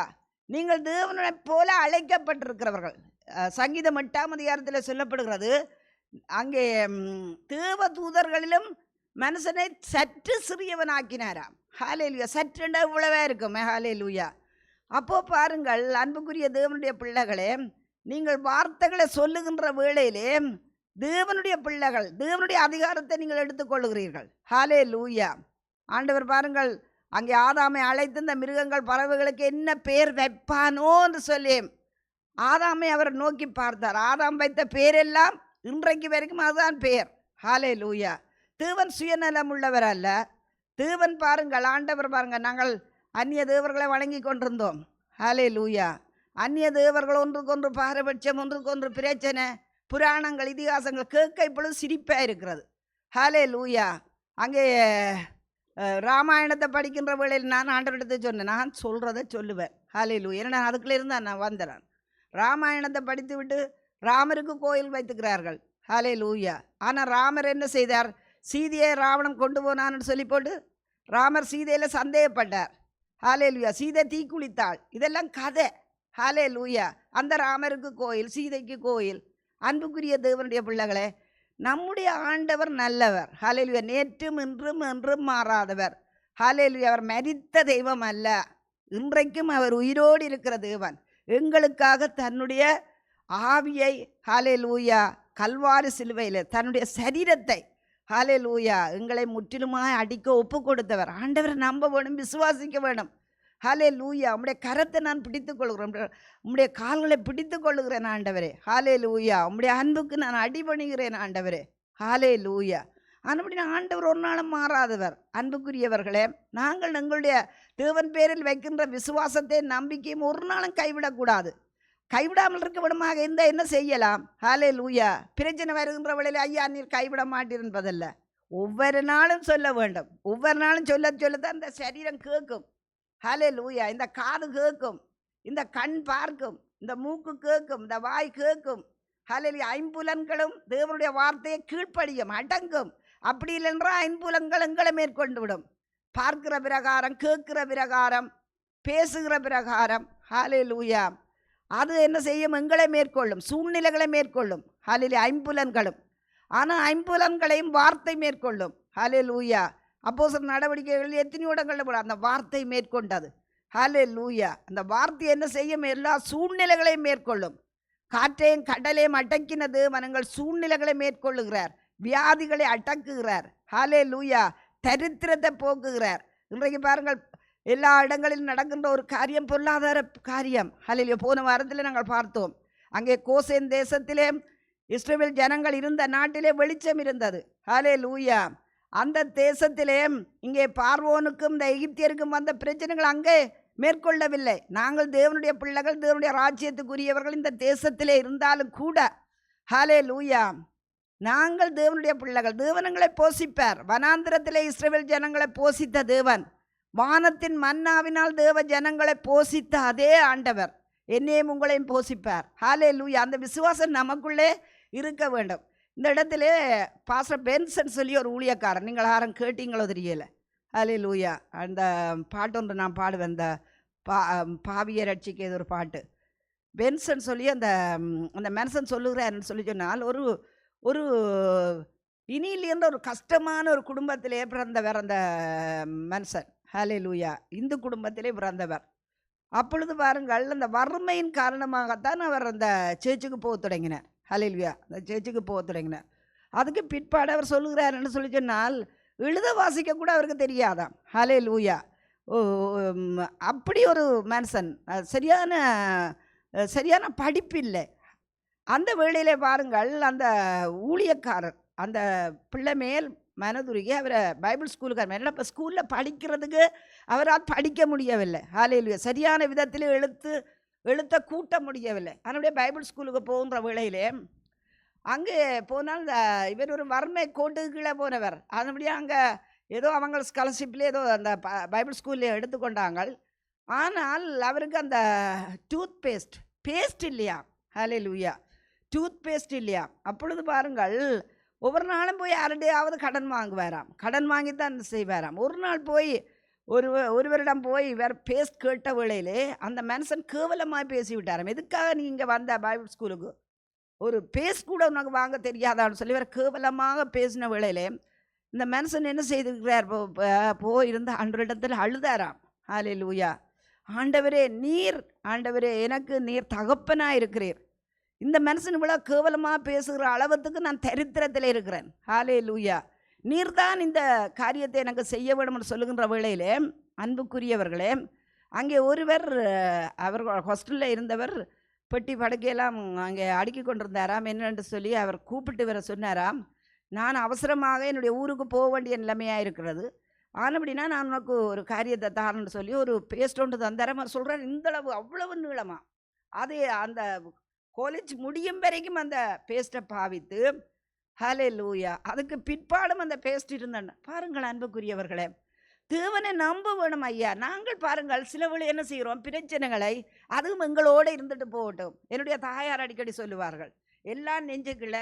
நீங்கள் தேவனை போல அழைக்கப்பட்டிருக்கிறவர்கள். சங்கீதம் 8 சொல்லப்படுகிறது, அங்கே தேவ தூதர்களிலும் மனுஷனை சற்று சிறியவனாக்கினாராம். ஹல்லேலூயா. சற்றுண்டா இவ்வளவே இருக்கும். ஹல்லேலூயா. அப்போ பாருங்கள் அன்புக்குரிய தேவனுடைய பிள்ளைகளே, நீங்கள் வார்த்தைகளை சொல்லுகின்ற வேளையிலே தேவனுடைய பிள்ளைகள், தேவனுடைய அதிகாரத்தை நீங்கள் எடுத்துக்கொள்ளுகிறீர்கள். ஹல்லேலூயா. ஆண்டவர் பாருங்கள், அங்கே ஆதாமை அழைத்து இந்த மிருகங்கள் பறவைகளுக்கு என்ன பெயர் வைப்பானோ என்று சொல்லி ஆதாமை அவர் நோக்கி பார்த்தார். ஆதாம் வைத்த பேரெல்லாம் இன்றைக்கு வரைக்கும் அதுதான் பெயர். ஹல்லேலூயா. தேவன் சுயநலம் உள்ளவர் அல்ல. தேவன் பாருங்கள், ஆண்டவர் பாருங்கள், நாங்கள் அந்நிய தேவர்களை வணங்கி கொண்டிருந்தோம். ஹல்லேலூயா. அந்நிய தேவர்கள் ஒன்றுக்கொன்று பாரபட்சம், ஒன்றுக்கொன்று பிரச்சனை, புராணங்கள், இதிகாசங்கள் கேட்க இப்பொழுது சிரிப்பாக இருக்கிறது. ஹல்லேலூயா. அங்கே ராமாயணத்தை படிக்கின்ற வேளையில் நான் ஆண்டவரிடத்தை சொன்னேன், நான் சொல்கிறத சொல்லுவேன். ஹல்லேலூயா. ஏன்னா அதுக்குள்ளே இருந்தால் நான் வந்துடுறேன். ராமாயணத்தை படித்து விட்டு ராமருக்கு கோயில் வைத்துக்கிறார்கள். ஹல்லேலூயா. ஆனால் ராமர் என்ன செய்தார்? சீதையை ராவணன் கொண்டு போனான்னு சொல்லி போட்டு ராமர் சீதையில் சந்தேகப்பட்டார். ஹல்லேலூயா. சீதை தீக்குளித்தாள். இதெல்லாம் கதை. ஹல்லேலூயா. அந்த ராமருக்கு கோயில், சீதைக்கு கோயில். அன்புக்குரிய தேவனுடைய பிள்ளைகளே, நம்முடைய ஆண்டவர் நல்லவர். ஹல்லேலூயா. நேற்றும் இன்றும் என்றும் மாறாதவர். ஹல்லேலூயா. அவர் மரித்த தெய்வம் அல்ல, இன்றைக்கும் அவர் உயிரோடு இருக்கிற தேவன். எங்களுக்காக தன்னுடைய ஆவியை, ஹல்லேலூயா, கல்வாரி சிலுவையில் தன்னுடைய சரீரத்தை, ஹல்லேலூயா, எங்களை முற்றிலுமாய் அடிக்க ஒப்பு கொடுத்தவர். ஆண்டவரை நம்ப வேணும், விசுவாசிக்க வேணும். ஹல்லேலூயா. உம்முடைய கரத்தை நான் பிடித்துக் கொள்கிறேன், உம்முடைய கால்களை பிடித்துக் கொள்ளுகிறேன் ஆண்டவரே. ஹல்லேலூயா. உம்முடைய அன்புக்கு நான் அடிபணிகிறேன் ஆண்டவரே. ஹல்லேலூயா. அப்படி ஆண்டவர் ஒரு நாளும் மாறாதவர். அன்புக்குரியவர்களே, நாங்கள் எங்களுடைய தேவன் பேரில் வைக்கின்ற விசுவாசத்தை, நம்பிக்கையும் ஒரு நாளும் கைவிடக்கூடாது. கைவிடாமல் இருக்க விடமாக இருந்தால் என்ன செய்யலாம்? ஹல்லேலூயா. பிரச்சனை வருகின்ற வேளையில் ஐயா நீர் கைவிட மாட்டீர் என்பதல்ல, ஒவ்வொரு நாளும் சொல்ல வேண்டும். ஒவ்வொரு நாளும் சொல்ல சொல்லத்தான் இந்த சரீரம் கேட்கும். ஹல்லேலூயா. இந்த காது கேட்கும், இந்த கண் பார்க்கும், இந்த மூக்கு கேட்கும், இந்த வாய் கேட்கும். ஹல்லேலூயா. ஐம்புலன்களும் தேவனுடைய வார்த்தையை கீழ்ப்படியும், அடங்கும். அப்படி இல்லைன்றா ஐம்புலன்கள் எங்களை மேற்கொண்டு விடும். பார்க்கிற பிரகாரம், கேட்கிற பிரகாரம், பேசுகிற பிரகாரம். ஹல்லேலூயா. அது என்ன செய்யும்? எங்களை மேற்கொள்ளும், சூழ்நிலைகளை மேற்கொள்ளும். ஹல்லேலூயா. ஐம்புலன்களும், ஆனால் ஐம்புலன்களையும் வார்த்தை மேற்கொள்ளும். ஹல்லேலூயா. அப்போஸ்தலர் நடவடிக்கைகள் எத்தனையோ இடங்களில் அந்த வார்த்தை மேற்கொண்டது. ஹல்லேலூயா. அந்த வார்த்தை என்ன செய்யும்? எல்லா சூழ்நிலைகளையும் மேற்கொள்ளும். காற்றையும் கடலையும் அடக்கின தேவன் எங்கள் சூழ்நிலைகளை மேற்கொள்ளுகிறார், வியாதிகளை அடக்குகிறார். ஹல்லேலூயா. தரித்திரத்தை போக்குகிறார். இன்றைக்கு பாருங்கள், எல்லா இடங்களிலும் நடக்கின்ற ஒரு காரியம் பொருளாதார காரியம். ஹல்லேலூயா. போன வாரத்தில் நாங்கள் பார்த்தோம், அங்கே கோசேன் தேசத்திலே இஸ்ரவேல் ஜனங்கள் இருந்த நாட்டிலே வெளிச்சம் இருந்தது. ஹல்லேலூயா. அந்த தேசத்திலே இங்கே பார்வோனுக்கும் இந்த எகிப்தியருக்கும் வந்த பிரச்சனைகள் அங்கே மேற்கொள்ளவில்லை. நாங்கள் தேவனுடைய பிள்ளைகள், தேவனுடைய ராஜ்யத்துக்குரியவர்கள் இந்த தேசத்திலே இருந்தாலும் கூட, ஹல்லேலூயா, நாங்கள் தேவனுடைய பிள்ளைகள். தேவன் எங்களை போஷிப்பார். வனாந்திரத்திலே இஸ்ரவேல் ஜனங்களை போஷித்த தேவன், வானத்தின் மன்னாவினால் தேவ ஜனங்களை போஷித்த அதே ஆண்டவர் என்னையும் உங்களையும் போஷிப்பார். ஹல்லேலூயா. அந்த விசுவாசம் நமக்குள்ளே இருக்க வேண்டும். இந்த இடத்துல பாஸ்டர் பென்சன் சொல்லி ஒரு ஊழியக்காரன், நீங்கள் யாரும் கேட்டீங்களோ தெரியலை. ஹல்லேலூயா. அந்த பாட்டு ஒன்று நான் பாடுவேன், இந்த பாவிய ரட்சிக்கு ஏதோ ஒரு பாட்டு. பென்சன் சொல்லி அந்த அந்த மனுஷன் சொல்லுகிறாருன்னு சொல்லி சொன்னால், ஒரு இனியிலிருந்த ஒரு கஷ்டமான ஒரு குடும்பத்திலே பிறந்தவர் அந்த மனுஷன். ஹல்லேலூயா. இந்து குடும்பத்திலே பிறந்தவர். அப்பொழுது பாருங்கள், அந்த வறுமையின் காரணமாகத்தான் அவர் அந்த சேர்ச்சுக்கு போக தொடங்கினார். ஹல்லேலூயா. அந்த சேர்ச்சுக்கு போக தொடங்கினார். அதுக்கு பிற்பாடு அவர் சொல்லுகிறாருன்னு சொல்லி சொன்னால், எழுத வாசிக்க கூட அவருக்கு தெரியாதாம். ஹல்லேலூயா. அப்படி ஒரு மனுஷன், சரியான படிப்பில்லை. அந்த வேளையிலே பாருங்கள், அந்த ஊழியக்காரர் அந்த பிள்ளை மேல் மனதுருகி அவரை பைபிள் ஸ்கூலுக்கு என்னடா இப்போ ஸ்கூலில் படிக்கிறதுக்கு அவரால் படிக்க முடியவில்லை. ஹல்லேலூயா. சரியான விதத்தில் எழுத்த கூட்ட முடியவில்லை. அதனுடைய பைபிள் ஸ்கூலுக்கு போகின்ற வேளையிலே அங்கே போனால் இவர் ஒரு வறுமை கோட்டுக்கு கீழே போனவர். அதனுடைய அங்கே ஏதோ அவங்க ஸ்காலர்ஷிப்லேயே ஏதோ அந்த பைபிள் ஸ்கூல்ல எடுத்துக்கொண்டாங்க. ஆனால் அவருக்கு அந்த டூத் பேஸ்ட் இல்லையா. ஹல்லேலூயா. டூத் பேஸ்ட் இல்லையா. அப்பொழுது பாருங்கள், ஒவ்வொரு நாளும் போய் யாருடையாவது கடன் வாங்குவாராம். கடன் வாங்கித்தான் செய்வாராம். ஒரு நாள் போய் ஒருவரிடம் போய் வேறு பேஸ்ட் கேட்ட வேளையிலே அந்த மனுஷன் கேவலமாக பேசிவிட்டாராம். எதுக்காக நீங்கள் வந்த பைபிள் ஸ்கூலுக்கு? ஒரு பேஸ்ட் கூட உனக்கு வாங்க தெரியாதான்னு சொல்லி வேறு கேவலமாக பேசின வேளையிலே இந்த மனுஷன் என்ன செய்திருக்கிறார்? போயிருந்த ஆண்டவரிடத்தில் அழுதாராம். ஹல்லேலூயா. ஆண்டவரே எனக்கு நீர் தகப்பனாக இருக்கிறீர். இந்த மனுஷன் இவ்வளோ கேவலமாக பேசுகிற அளவுக்கு நான் தரித்திரத்தில் இருக்கிறேன். ஹல்லேலூயா. நீர்தான் இந்த காரியத்தை எனக்கு செய்ய வேணும்னு சொல்லுகின்ற வேளையிலே, அன்புக்குரியவர்களே, அங்கே ஒருவர் அவர் ஹாஸ்டலில் இருந்தவர் பெட்டி படுக்கையெல்லாம் அங்கே அடுக்கி கொண்டிருந்தாராம். என்னென்று சொல்லி அவர் கூப்பிட்டு வர சொன்னாராம், நான் அவசரமாக என்னுடைய ஊருக்கு போக வேண்டிய நிலைமையாக இருக்கிறது, ஆனபடினா நான் உனக்கு ஒரு காரியத்தை தாரன்னு சொல்லி ஒரு பேஸ்ட் ஒன்று தந்தாராம். சொல்கிறேன், இந்தளவு அவ்வளவு நீளமா, அது அந்த காலேஜ் முடியும் வரைக்கும் அந்த பேஸ்ட்டை பாவித்து, ஹல்லேலூயா, அதுக்கு பிற்பாடும் அந்த பேஸ்ட் இருந்தேன். பாருங்கள் அன்புக்குரியவர்களே, தேவனை நம்ப வேணும் ஐயா. நாங்கள் பாருங்கள் சில வேளை என்ன செய்கிறோம், பிரச்சனைகளை அதுவும் எங்களோடு இருந்துட்டு போகட்டும். என்னுடைய தாயார் அடிக்கடி சொல்லுவார்கள், எல்லாம் நெஞ்சுக்குள்ள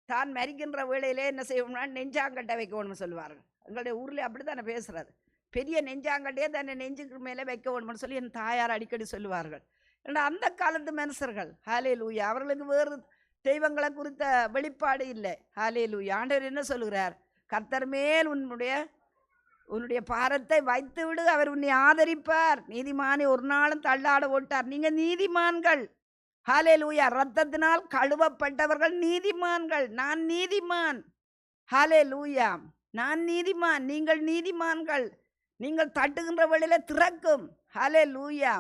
தான் மறிக்கின்ற வேளையிலே என்ன செய்வோம்னா நெஞ்சாங்கட்டை வைக்கணும்னு சொல்லுவார்கள். எங்களுடைய ஊரில் அப்படி தானே பேசுகிறது, பெரிய நெஞ்சாங்கட்டையே தன்னை நெஞ்சுக்கு மேலே வைக்க வேணும்னு சொல்லி என் தாயார் அடிக்கடி சொல்லுவார்கள். ஏன்னா அந்த காலத்து மனுஷர்கள், ஹல்லேலூயா, அவர்களுக்கு வேறு தெய்வங்களை குறித்த வெளிப்பாடு இல்லை. ஹல்லேலூயா. ஆண்டவர் என்ன சொல்லுகிறார்? கர்த்தர் மேல் உன்னுடைய பாரத்தை வைத்து விடு, அவர் உன்னை ஆதரிப்பார். நீதிமானை ஒரு நாளும் தள்ளாட ஓட்டார். நீங்கள் நீதிமான்கள். ஹல்லேலூயா. இரத்தத்தினால் கழுவப்பட்டவர்கள் நீதிமான்கள். நான் நீதிமான். ஹல்லேலூயா. நான் நீதிமான், நீங்கள் நீதிமான்கள். நீங்கள் தட்டுகின்ற வேளையில திறக்கும். ஹல்லேலூயா.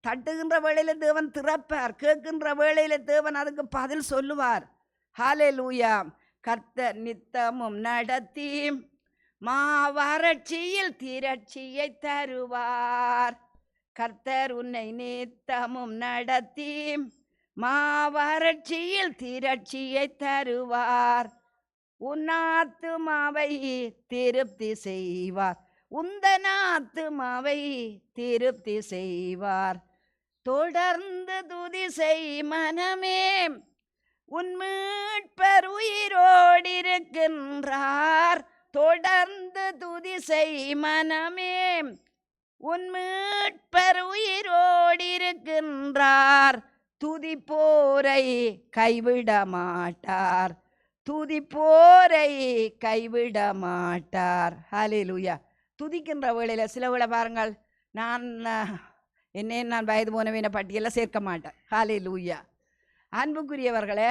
தட்டுகின்ற வேளையில தேவன் திறப்பார். கேட்கின்ற வேளையில தேவன் அதுக்கு பதில் சொல்லுவார். ஹல்லேலூயா. கர்த்தர் நித்தமும் நடத்தி மாவறட்சியில் திரட்சியை தருவார். கர்த்தர் உன்னை நித்தமும் நடத்தி மாவறட்சியில் திரட்சியை தருவார். உன் ஆத்துமாவை திருப்தி செய்வார். உந்தன் ஆத்துமாவை திருப்தி செய்வார். தொடர்ந்து துதி செய் மனமே, உன் மீட்பர் உயிரோடு இருக்கின்றார். தொடர்ந்து துதி செய் மனமே, உன் மீட்பர் உயிரோடிருக்கின்றார். துதிப்போரை கைவிட மாட்டார், துதிப்போரை கைவிட மாட்டார். ஹல்லேலூயா. துதிக்கின்ற வேளையில் சில வேளை பாருங்கள், நான் வயது போனவன பட்டியலில் சேர்க்க மாட்டேன். ஹல்லேலூயா. அன்புக்குரியவர்களே,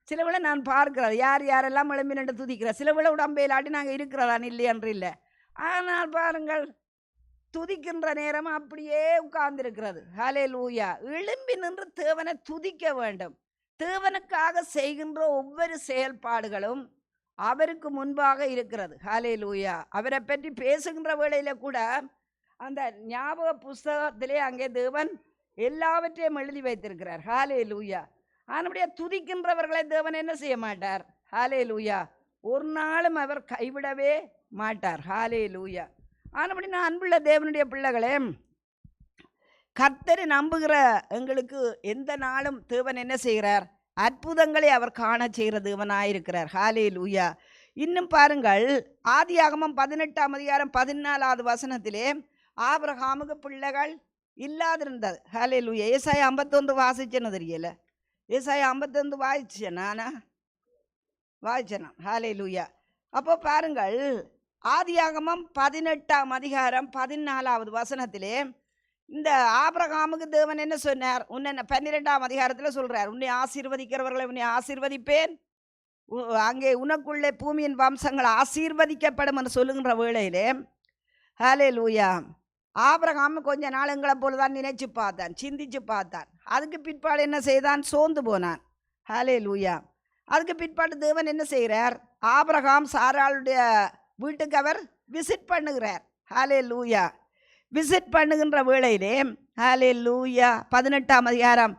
சில வேளை நான் பார்க்கிறது யார் யாரெல்லாம் எழும்பி நின்று துதிக்கிற, சில வேளை உடம்பையிலாட்டி நாங்கள் இருக்கிறதான் இல்லை என்று இல்லை. ஆனால் பாருங்கள், துதிக்கின்ற நேரம் அப்படியே உட்கார்ந்திருக்கிறது. ஹல்லேலூயா. எழும்பி நின்று தேவனை துதிக்க வேண்டும். தேவனுக்காக செய்கின்ற ஒவ்வொரு செயல்பாடுகளும் அவருக்கு முன்பாக இருக்கிறது. ஹல்லேலூயா. அவரை பற்றி பேசுகின்ற வேளையில கூட அந்த ஞாபக புஸ்தகத்திலே அங்கே தேவன் எல்லாவற்றையும் எழுதி வைத்திருக்கிறார். ஹல்லேலூயா. ஆனபடியா துதிக்கின்றவர்களை தேவன் என்ன செய்ய மாட்டார். ஹல்லேலூயா. ஒரு நாளும் அவர் கைவிடவே மாட்டார். ஹல்லேலூயா. ஆனபடி நான் அன்புள்ள தேவனுடைய பிள்ளைகளே, கர்த்தரை நம்புகிற எங்களுக்கு எந்த நாளும் தேவன் என்ன செய்கிறார், அற்புதங்களை அவர் காண செய்கிற தேவனாயிருக்கிறார். ஹல்லேலூயா. இன்னும் பாருங்கள், ஆதியாகமம் 18ஆம் அதிகாரம் 14வது வசனத்திலே ஆபிரகாமுக்கு பிள்ளைகள் இல்லாதிருந்தது. ஹல்லேலூயா. ஏசாயா 51 வாசிச்சேன்னு தெரியல. ஏசாயா 51 வாசிச்சேன் நானா வாசிச்சேனா? ஹல்லேலூயா. அப்போ பாருங்கள், ஆதியாகமம் 18ஆம் அதிகாரம் 14வது வசனத்திலே இந்த ஆபிரகாமுக்கு தேவன் என்ன சொன்னார், உன்னை 12ஆம் அதிகாரத்தில் சொல்றார், உன்னை ஆசீர்வதிக்கிறவர்களை உன்னை ஆசீர்வதிப்பேன், அங்கே உனக்குள்ளே பூமியின் வம்சங்கள் ஆசீர்வதிக்கப்படும் என்று சொல்லுகின்ற வேளையிலே, ஹல்லேலூயா, ஆபிரகாம் கொஞ்ச நாள் எங்களை போல தான் நினைச்சு பார்த்தான், சிந்திச்சு பார்த்தான். அதுக்கு பிற்பாடு என்ன செய்தான், சோர்ந்து போனான். ஹல்லேலூயா. அதுக்கு பிற்பாடு தேவன் என்ன செய்கிறார், ஆபிரகாம் சாராளுடைய வீட்டுக்கு அவர் விசிட் பண்ணுகிறார். ஹல்லேலூயா. விசிட் பண்ணுகின்ற வேளையிலே, ஹல்லேலூயா, 18ஆம் அதிகாரம்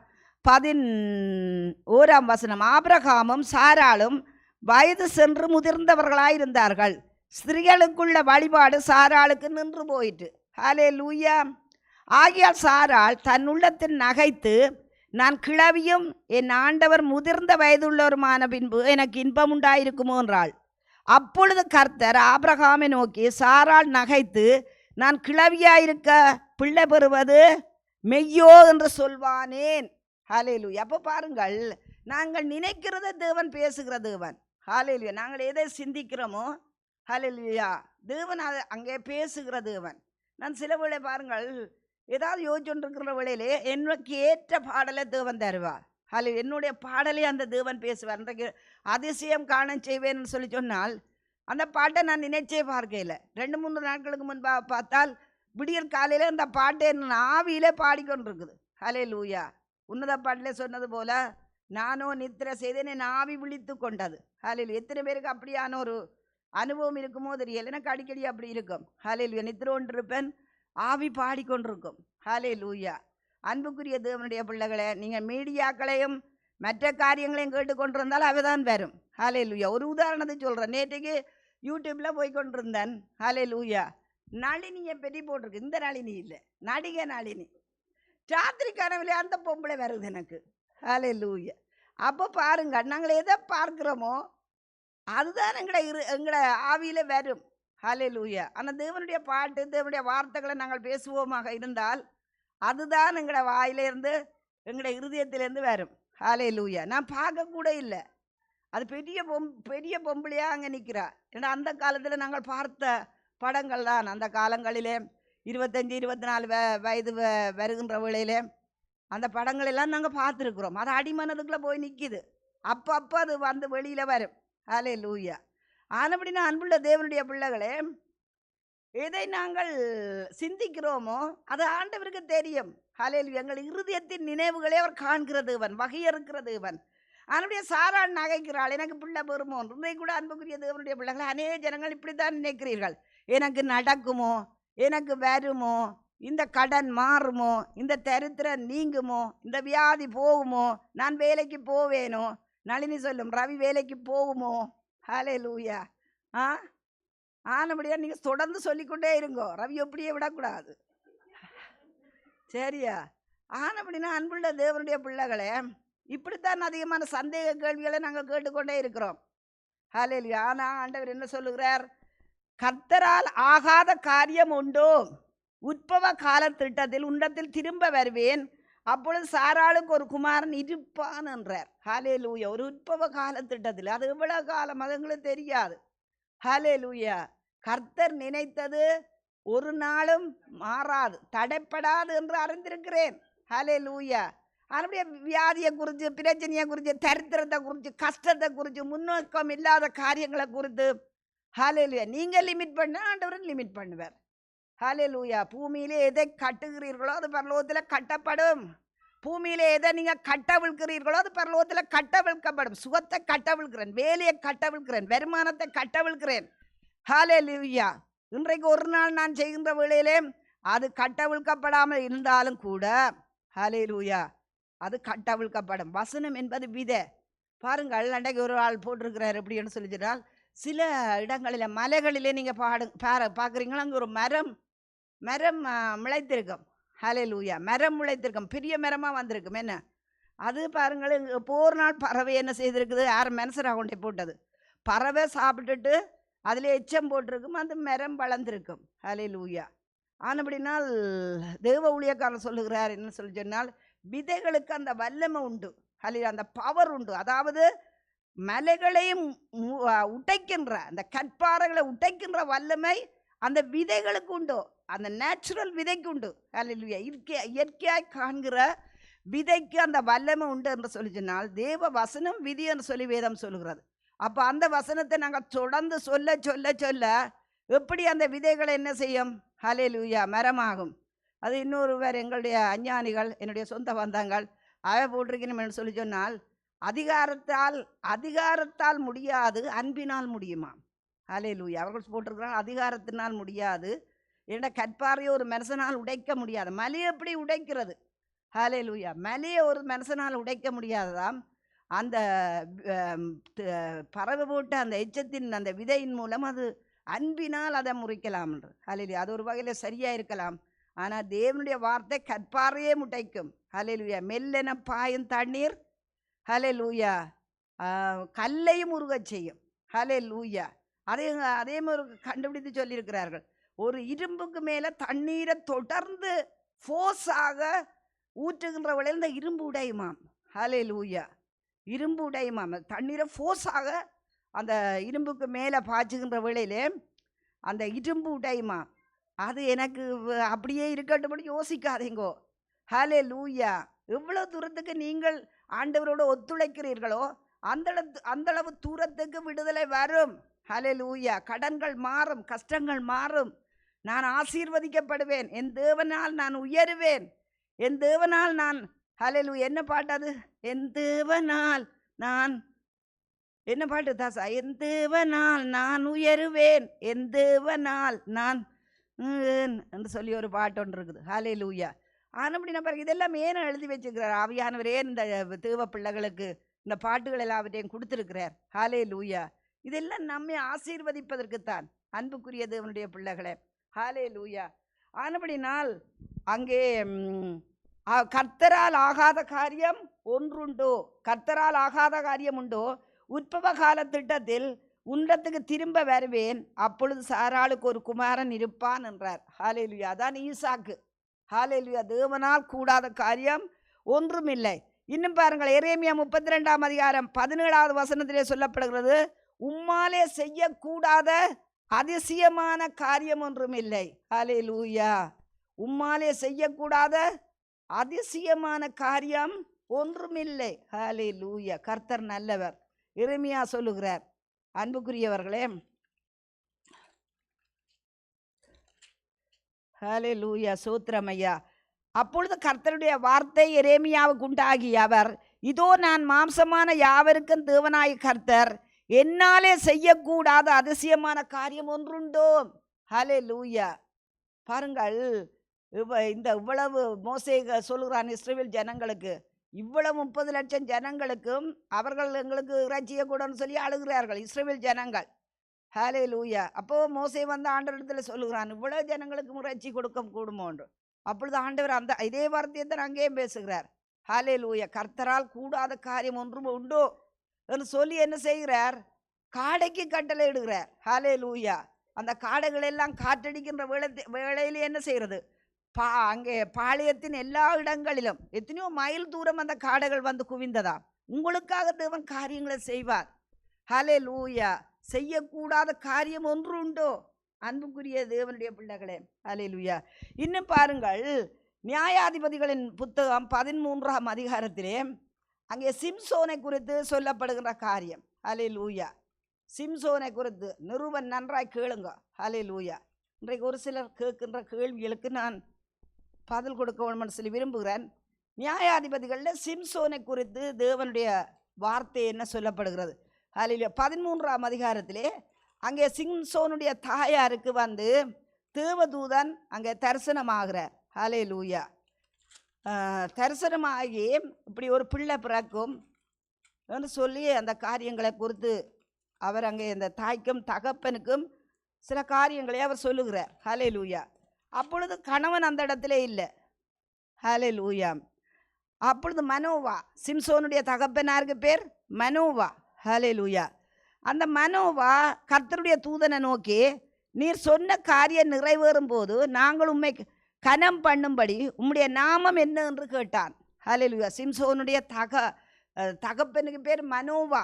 11ஆம் வசனம், ஆபிரகாமும் சாராளும் வயது சென்று முதிர்ந்தவர்களாயிருந்தார்கள். ஸ்திரீகளுக்குள்ள வழிபாடு சாராளுக்கு நின்று போயிட்டு. ஹல்லேலூயா. ஆகியால் சாராள் தன் உள்ளத்தில் நகைத்து, நான் கிழவியும் என் ஆண்டவர் முதிர்ந்த வயதுள்ளவருமான பின்பு எனக்கு இன்பம் உண்டாயிருக்குமோ என்றாள். அப்பொழுது கர்த்தர் ஆபிரகாமை நோக்கி, சாராள் நகைத்து நான் கிழவியாயிருக்க பிள்ளை பெறுவது மெய்யோ என்று சொல்வானேன். ஹல்லேலூயா. அப்போ பாருங்கள், நாங்கள் நினைக்கிறத தேவன் பேசுகிற தேவன். ஹல்லேலூயா. நாங்கள் எதை சிந்திக்கிறோமோ, ஹல்லேலூயா, தேவன் அதை அங்கே பேசுகிற தேவன். நான் சில வேளை பாருங்கள், ஏதாவது யோசிச்சுருக்கிற வேளையிலே எனக்கு ஏற்ற பாடலை தேவன் தருவார். ஹல்லேலூயா. என்னுடைய பாடலே அந்த தேவன் பேசுவார். இன்றைக்கு அதிசயம் காண செய்வேன்னு சொல்லி சொன்னால் அந்த பாட்டை நான் நினைச்சே பார்க்கல. 2-3 நாட்களுக்கு முன்பாக பார்த்தால் விடியற் காலையில் அந்த பாட்டை என் ஆவியிலே பாடிக்கொண்டிருக்குது. ஹல்லேலூயா. உன்னத பாட்டிலே சொன்னது போல, நானோ நித்திரை செய்தேன், என் ஆவி விழித்து கொண்டது. ஹல்லேலூயா. எத்தனை பேருக்கு அப்படியான ஒரு அனுபவம் இருக்குமோ தெரியல. எனக்கு அடிக்கடி அப்படி இருக்கும். ஹல்லேலூயா. நித்திரை கொண்டிருப்பேன், ஆவி பாடிக்கொண்டிருக்கும். ஹல்லேலூயா. அன்புக்குரிய தேவனுடைய பிள்ளைகளை, நீங்கள் மீடியாக்களையும் மற்ற காரியங்களையும் கேட்டுக்கொண்டிருந்தால் அவைதான் வரும். ஹல்லேலூயா. ஒரு உதாரணத்தை சொல்கிறேன். நேற்றுக்கு யூடியூப்பில் போய் கொண்டிருந்தேன். ஹல்லேலூயா. நளினியை பற்றி போட்டிருக்கு. இந்த நளினி இல்லை, நடிகை நளினி. ராத்திரி கனவுல அந்த பொம்பளை வருது எனக்கு. ஹல்லேலூயா. அப்போ பாருங்க, நாங்கள் எதை பார்க்குறோமோ அதுதான் எங்களை ஆவியில் வரும். ஹல்லேலூயா. ஆனால் தேவனுடைய பாட்டு, தேவனுடைய வார்த்தைகளை நாங்கள் பேசுவோமாக இருந்தால் அதுதான் எங்களை வாயிலிருந்து எங்களுடைய இருதயத்திலேருந்து வரும். ஹல்லேலூயா. நான் பார்க்கக்கூட இல்லை, அது பெரிய பொம்பளையாக அங்கே நிற்கிறா. ஏன்னா அந்த காலத்தில் நாங்கள் பார்த்த படங்கள் தான். அந்த காலங்களிலே 25-24 வயது வருகின்ற வேளையிலே அந்த படங்களெல்லாம் நாங்கள் பார்த்துருக்குறோம். அது அடிமனதுக்குள்ளே போய் நிற்கிது. அப்போ அது வந்து வெளியில் வரும். ஹல்லேலூயா. ஆனபடினா அன்புள்ள தேவனுடைய பிள்ளைகளே, எதை நாங்கள் சிந்திக்கிறோமோ அது ஆண்டவருக்கு தெரியும். ஹல்லேலூயா. எங்கள் இருதயத்தின் நினைவுகளே அவர் காண்கிற தேவன், வகையறுக்கிற தேவன். அதனுடைய சாராள் நகைக்கிறாள், எனக்கு பிள்ளை பெறுமோ. இன்றைக்கு கூட அன்புக்குரிய தேவனுடைய பிள்ளைகளை அநேக ஜனங்கள் இப்படித்தான் நினைக்கிறீர்கள். எனக்கு நடக்குமோ, எனக்கு வருமோ, இந்த கடன் மாறுமோ, இந்த தரித்திரம் நீங்குமோ, இந்த வியாதி போகுமோ, நான் வேலைக்கு போவேனோ. நளினி சொல்லும், ரவி வேலைக்கு போகுமோ. ஹல்லேலூயா. ஆனபடியா நீங்கள் தொடர்ந்து சொல்லிக்கொண்டே இருங்கோ, ரவி எப்படியே விடக்கூடாது. சரியா? ஆனபடினா அன்புள்ள தேவனுடைய பிள்ளைகளே, இப்படித்தான் அதிகமான சந்தேக கேள்விகளை நாங்கள் கேட்டுக்கொண்டே இருக்கிறோம். ஹல்லேலூயா. ஆனால் ஆண்டவர் என்ன சொல்லுகிறார், கர்த்தரால் ஆகாத காரியம் உண்டோ? உற்பவ கால திட்டத்தில் உண்டத்தில் திரும்ப வருவேன், அப்பொழுது சாராளுக்கு ஒரு குமாரன் இருப்பான் என்றார். ஹல்லேலூயா. ஒரு உற்பவ கால திட்டத்தில், அது எவ்வளவு காலம் அது எங்களுக்கு தெரியாது. ஹல்லேலூயா. கர்த்தர் நினைத்தது ஒரு நாளும் மாறாது, தடைப்படாது என்று அறிந்திருக்கிறேன். ஹல்லேலூயா. அவருடைய வியாதியை குறித்து, பிரச்சனையை குறித்து, தரித்திரத்தை குறித்து, கஷ்டத்தை குறித்து, முன்னோக்கம் இல்லாத காரியங்களை குறித்து, ஹல்லேலூயா, நீங்கள் லிமிட் பண்ண ஆண்டவரும் லிமிட் பண்ணுவார். ஹல்லேலூயா. பூமியிலே எதை கட்டுகிறீர்களோ அது பரலோகத்தில் கட்டப்படும். பூமியிலே எதை நீங்கள் கட்டவிழ்க்கிறீர்களோ அது பரலோகத்தில் கட்டவிழ்க்கப்படும். சுகத்தை கட்டவிழ்கிறேன், வேலையை கட்டவிழ்கிறேன், வருமானத்தை கட்டவிழ்கிறேன். ஹல்லேலூயா. இன்றைக்கு ஒரு நாள் நான் செய்கின்ற வேளையிலே அது கட்டவிழ்க்கப்படாமல் இருந்தாலும் கூட, ஹல்லேலூயா, அது கட்டவிழ்க்கப்படும். வசனம் என்பது விதை. பாருங்கள், அன்றைக்கு ஒரு ஆள் போட்டிருக்கிறார் எப்படின்னு சொல்லிச்சிட்டால், சில இடங்களில் மலைகளிலே நீங்கள் பார்க்குறீங்களா, அங்கே ஒரு மரம் முளைத்திருக்கும். ஹல்லேலூயா. மரம் முளைத்திருக்கும், பெரிய மரமாக வந்திருக்கும். என்ன அது பாருங்கள், போர் நாள் பறவை என்ன செய்திருக்குது, யார் மனுஷராக கொண்டே போட்டது. பறவை சாப்பிட்டுட்டு அதில் எச்சம் போட்டிருக்கும், அந்த மரம் வளர்ந்துருக்கும். ஹல்லேலூயா. ஆனபடினால் தேவ ஊழியக்காரர் சொல்லுகிறார் என்ன சொல்லி சொன்னால், விதைகளுக்கு அந்த வல்லமை உண்டு. ஹல்லேலூயா. அந்த பவர் உண்டு. அதாவது மலைகளையும் உடைக்கின்ற, அந்த கற்பாறைகளை உடைக்கின்ற வல்லமை அந்த விதைகளுக்கு உண்டு. அந்த நேச்சுரல் விதைக்கு உண்டு. ஹல்லேலூயா. இயற்கையாய் காண்கிற விதைக்கு அந்த வல்லமை உண்டு என்று சொல்லி சொன்னால், தேவ வசனம் விதி என்று சொல்லி வேதம் சொல்லுகிறது. அப்போ அந்த வசனத்தை நாங்கள் தொடர்ந்து சொல்ல சொல்ல சொல்ல எப்படி அந்த விதைகளை என்ன செய்யும்? ஹல்லேலூயா, மரமாகும். அது இன்னொருவர் எங்களுடைய அஞ்ஞானிகள், என்னுடைய சொந்த பந்தங்கள், போட்டிருக்கணும்னு சொல்லி சொன்னால், அதிகாரத்தால் முடியாது, அன்பினால் முடியுமா? ஹல்லேலூயா. அவர்கள் போட்டிருக்கிறாங்க, அதிகாரத்தினால் முடியாது, ஏன்னா கற்பாறையை ஒரு மனுஷனால் உடைக்க முடியாது. மலையை எப்படி உடைக்கிறது? ஹல்லேலூயா. மலையை ஒரு மனுஷனால் உடைக்க முடியாததாம். அந்த பறவை போட்ட அந்த எச்சத்தின் அந்த விதையின் மூலம் அது அன்பினால் அதை முறிக்கலாம் என்று. ஹல்லேலூயா. அது ஒரு வகையில் சரியாக இருக்கலாம். ஆனால் தேவனுடைய வார்த்தை கற்பாறையே முட்டைக்கும். ஹல்லேலூயா. மெல்லென பாயும் தண்ணீர், ஹல்லேலூயா, கல்லையும் உருகச் செய்யும். ஹல்லேலூயா. அதே மாதிரி கண்டுபிடித்து சொல்லியிருக்கிறார்கள், ஒரு இரும்புக்கு மேலே தண்ணீரை தொடர்ந்து ஃபோர்ஸாக ஊற்றுகின்ற வேளையில் இந்த இரும்பு உடையுமாம். ஹல்லேலூயா. இரும்பு உடையுமாம். தண்ணீரை ஃபோர்ஸாக அந்த இரும்புக்கு மேலே பாய்ச்சுகின்ற வேளையிலே அந்த இரும்பு உடையுமா. அது எனக்கு அப்படியே இருக்கட்டும் யோசிக்காதீங்கோ. ஹல்லேலூயா. எவ்வளோ தூரத்துக்கு நீங்கள் ஆண்டவரோடு ஒத்துழைக்கிறீர்களோ அந்தளவு தூரத்துக்கு விடுதலை வரும். ஹல்லேலூயா. கடன்கள் மாறும், கஷ்டங்கள் மாறும். நான் ஆசீர்வதிக்கப்படுவேன், என் தேவனால் நான் உயருவேன், என் தேவனால் நான், ஹல்லேலூயா. என்ன பாட்டு அது? என் தேவனால் நான், என்ன பாட்டு தாசா? என் தேவனால் நான் உயருவேன், என் தேவனால் நான் என்று சொல்லி ஒரு பாட்டு ஒன்று இருக்குது. ஹல்லேலூயா. ஆனப்படினா பாருங்க, இதெல்லாம் ஏன் எழுதி வச்சுக்கிறார் ஆவியானவர்? ஏன் இந்த தேவ பிள்ளைகளுக்கு இந்த பாட்டுகள் எல்லாவற்றையும் கொடுத்துருக்கிறார்? ஹல்லேலூயா. இதெல்லாம் நம்மை ஆசீர்வதிப்பதற்குத்தான், அன்புக்குரிய தேவனுடைய பிள்ளைகளே. ஹல்லேலூயா. ஆனபடினால் அங்கே கர்த்தரால் ஆகாத காரியம் ஒன்றுண்டோ? கர்த்தரால் ஆகாத காரியம் உண்டோ? உற்பவ கால திட்டத்தில் உன்னத்துக்கு திரும்ப வருவேன், அப்பொழுது சாராளுக்கு ஒரு குமாரன் இருப்பான் என்றார். ஹல்லேலூயா. அதான் ஈசாக்கு. ஹல்லேலூயா. தேவனால் கூடாத காரியம் ஒன்றுமில்லை. இன்னும் பாருங்கள், எரேமியா 32ஆம் அதிகாரம் 17வது வசனத்திலே சொல்லப்படுகிறது, உம்மாலே செய்யக்கூடாத அதிசயமான காரியம் ஒன்றும் இல்லை. ஹல்லேலூயா. உம்மாலே செய்யக்கூடாத அதிசயமான காரியம் ஒன்றுமில்லை. ஹல்லேலூயா. கர்த்தர் நல்லவர். எரேமியா சொல்லுகிறார். அன்புக்குரியவர்களே, ஹல்லேலூயா, சோத்திரம் ஐயா. அப்பொழுது கர்த்தருடைய வார்த்தை எரேமியாவுக்கு உண்டாகி அவர், இதோ நான் மாம்சமான யாவருக்கும் தேவனாய் கர்த்தர், என்னாலே செய்யக்கூடாத அதிசயமான காரியம் ஒன்றுண்டோ? ஹல்லேலூயா. பாருங்கள், இந்த இவ்வளவு மோசே சொல்லுகிறான் இஸ்ரவேல் ஜனங்களுக்கு, இவ்வளவு 30 லட்சம் ஜனங்களுக்கும் அவர்கள் எங்களுக்கு இறைச்சியை கூடன்னு சொல்லி அழுகிறார்கள் இஸ்ரவேல் ஜனங்கள். ஹல்லேலூயா. அப்போ மோசே வந்து ஆண்டவரிடத்தில் சொல்லுகிறான், இவ்வளவு ஜனங்களுக்கு இறைச்சி கொடுக்க கூடுமோன்று. அப்பொழுது ஆண்டவர் அந்த இதே வார்த்தையை தான் அங்கேயும் பேசுகிறார். ஹல்லேலூயா. கர்த்தரால் கூடாத காரியம் ஒன்றும் உண்டோ என்று சொல்லி என்ன செய்கிறார்? காடைக்கு கட்டளை இடுகிறார். ஹல்லேலூயா. அந்த காடுகள் எல்லாம் காற்றடிக்கின்ற வேளையிலே என்ன செய்கிறது? அங்கே பாளையத்தின் எல்லா இடங்களிலும் எத்தனையோ மைல் தூரம் அந்த காடுகள் வந்து குவிந்ததா. உங்களுக்காக தேவன் காரியங்களை செய்வார். ஹல்லேலூயா. செய்யக்கூடாத காரியம் ஒன்று உண்டோ அன்புக்குரிய தேவனுடைய பிள்ளைகளே? ஹல்லேலூயா. இன்னும் பாருங்கள், நியாயாதிபதிகளின் புத்தகம் 13ஆம் அதிகாரத்திலே அங்கே சிம்சோனை குறித்து சொல்லப்படுகின்ற காரியம். ஹல்லேலூயா. சிம்சோனை குறித்து நிருபன் நன்றாய் கேளுங்க. ஹல்லேலூயா. இன்றைக்கு ஒரு சிலர் கேட்கின்ற கேள்விகளுக்கு நான் பதில் கொடுக்க வேணும்னு சொல்லி விரும்புகிறேன். நியாயாதிபதிகளில் சிம்சோனை குறித்து தேவனுடைய வார்த்தை என்ன சொல்லப்படுகிறது? ஹல்லேலூயா. 13ஆம் அதிகாரத்திலே அங்கே சிம்சோனுடைய தாயாருக்கு வந்து தேவதூதன் அங்கே தரிசனமாகிறார். ஹல்லேலூயா. தரிசனமாகி இப்படி ஒரு பிள்ளை பிறக்கும் என்று சொல்லி அந்த காரியங்களை குறித்து அவர் அங்கே இந்த தாய்க்கும் தகப்பனுக்கும் சில காரியங்களை அவர் சொல்லுகிறார். ஹல்லேலூயா. அப்பொழுது கணவன் அந்த இடத்துல இல்லை. ஹல்லேலூயா. அப்பொழுது மனோவா, சிம்சோனுடைய தகப்பனாருக்கு பேர் மனோவா. ஹல்லேலூயா. அந்த மனோவா கர்த்தருடைய தூதனை நோக்கி, நீர் சொன்ன காரியம் நிறைவேறும் போது நாங்கள் உம்மை கனம் பண்ணும்படி உம்முடைய நாமம் என்ன என்று கேட்டான். ஹல்லேலூயா. சிம்சோனுடைய தகப்பனுக்கு பேர் மனோவா.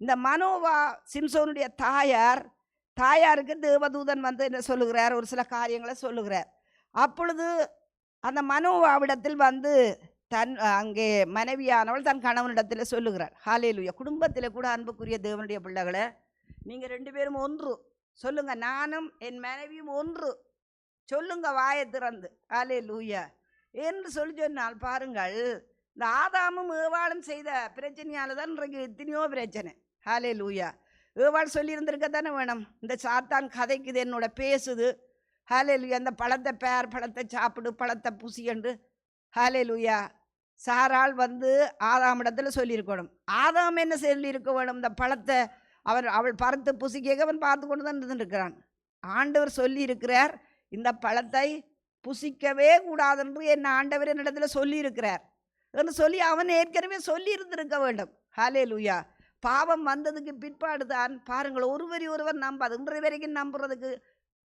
இந்த மனோவா சிம்சோனுடைய தாயாருக்கு தேவதூதன் வந்து என்ன சொல்லுகிறார்? ஒரு சில காரியங்களை சொல்லுகிறார். அப்பொழுது அந்த மனோவாவிடத்தில் வந்து அங்கே மனைவியானவள் தன் கணவனிடத்தில் சொல்லுகிறார். ஹல்லேலூயா. குடும்பத்தில் கூட அன்புக்குரிய தேவனுடைய பிள்ளைகளை, நீங்கள் 2 பேரும் ஒன்று சொல்லுங்க, நானும் என் மனைவியும் ஒன்று சொல்லுங்க வாயை திறந்து. ஹல்லேலூயா என்று சொன்னால் பாருங்கள், இந்த ஆதாமும் ஏவாளும் செய்த பிரச்சனையால் தான் இன்றைக்கு எத்தனையோ பிரச்சனை. ஹல்லேலூயா. ஏவாள் சொல்லியிருந்திருக்க தானே வேணும், இந்த சாத்தான் கதைக்குது, என்னோட பேசுது. ஹல்லேலூயா. அந்த பழத்தை சாப்பிடு, பழத்தை புசி என்று. ஹல்லேலூயா. சாராள் வந்து ஆதாமிடத்தில் சொல்லியிருக்கணும். ஆதாம் என்ன சொல்லியிருக்க வேணும்? இந்த பழத்தை அவள் பறத்து புசிக்க அவன் பார்த்து கொண்டு தான் இருந்துருக்கிறான். ஆண்டவர் சொல்லி இருக்கிறார், இந்த பழத்தை புசிக்கவே கூடாதென்று என் ஆண்டவர் என்னிடத்தில் சொல்லியிருக்கிறார் என்று சொல்லி அவன் ஏற்கனவே சொல்லி இருந்திருக்க வேண்டும். ஹல்லேலூயா. பாவம் வந்ததுக்கு பிற்பாடு தான் பாருங்கள், ஒருவர் நம்பாது. இன்றைய வரைக்கும் நம்புறதுக்கு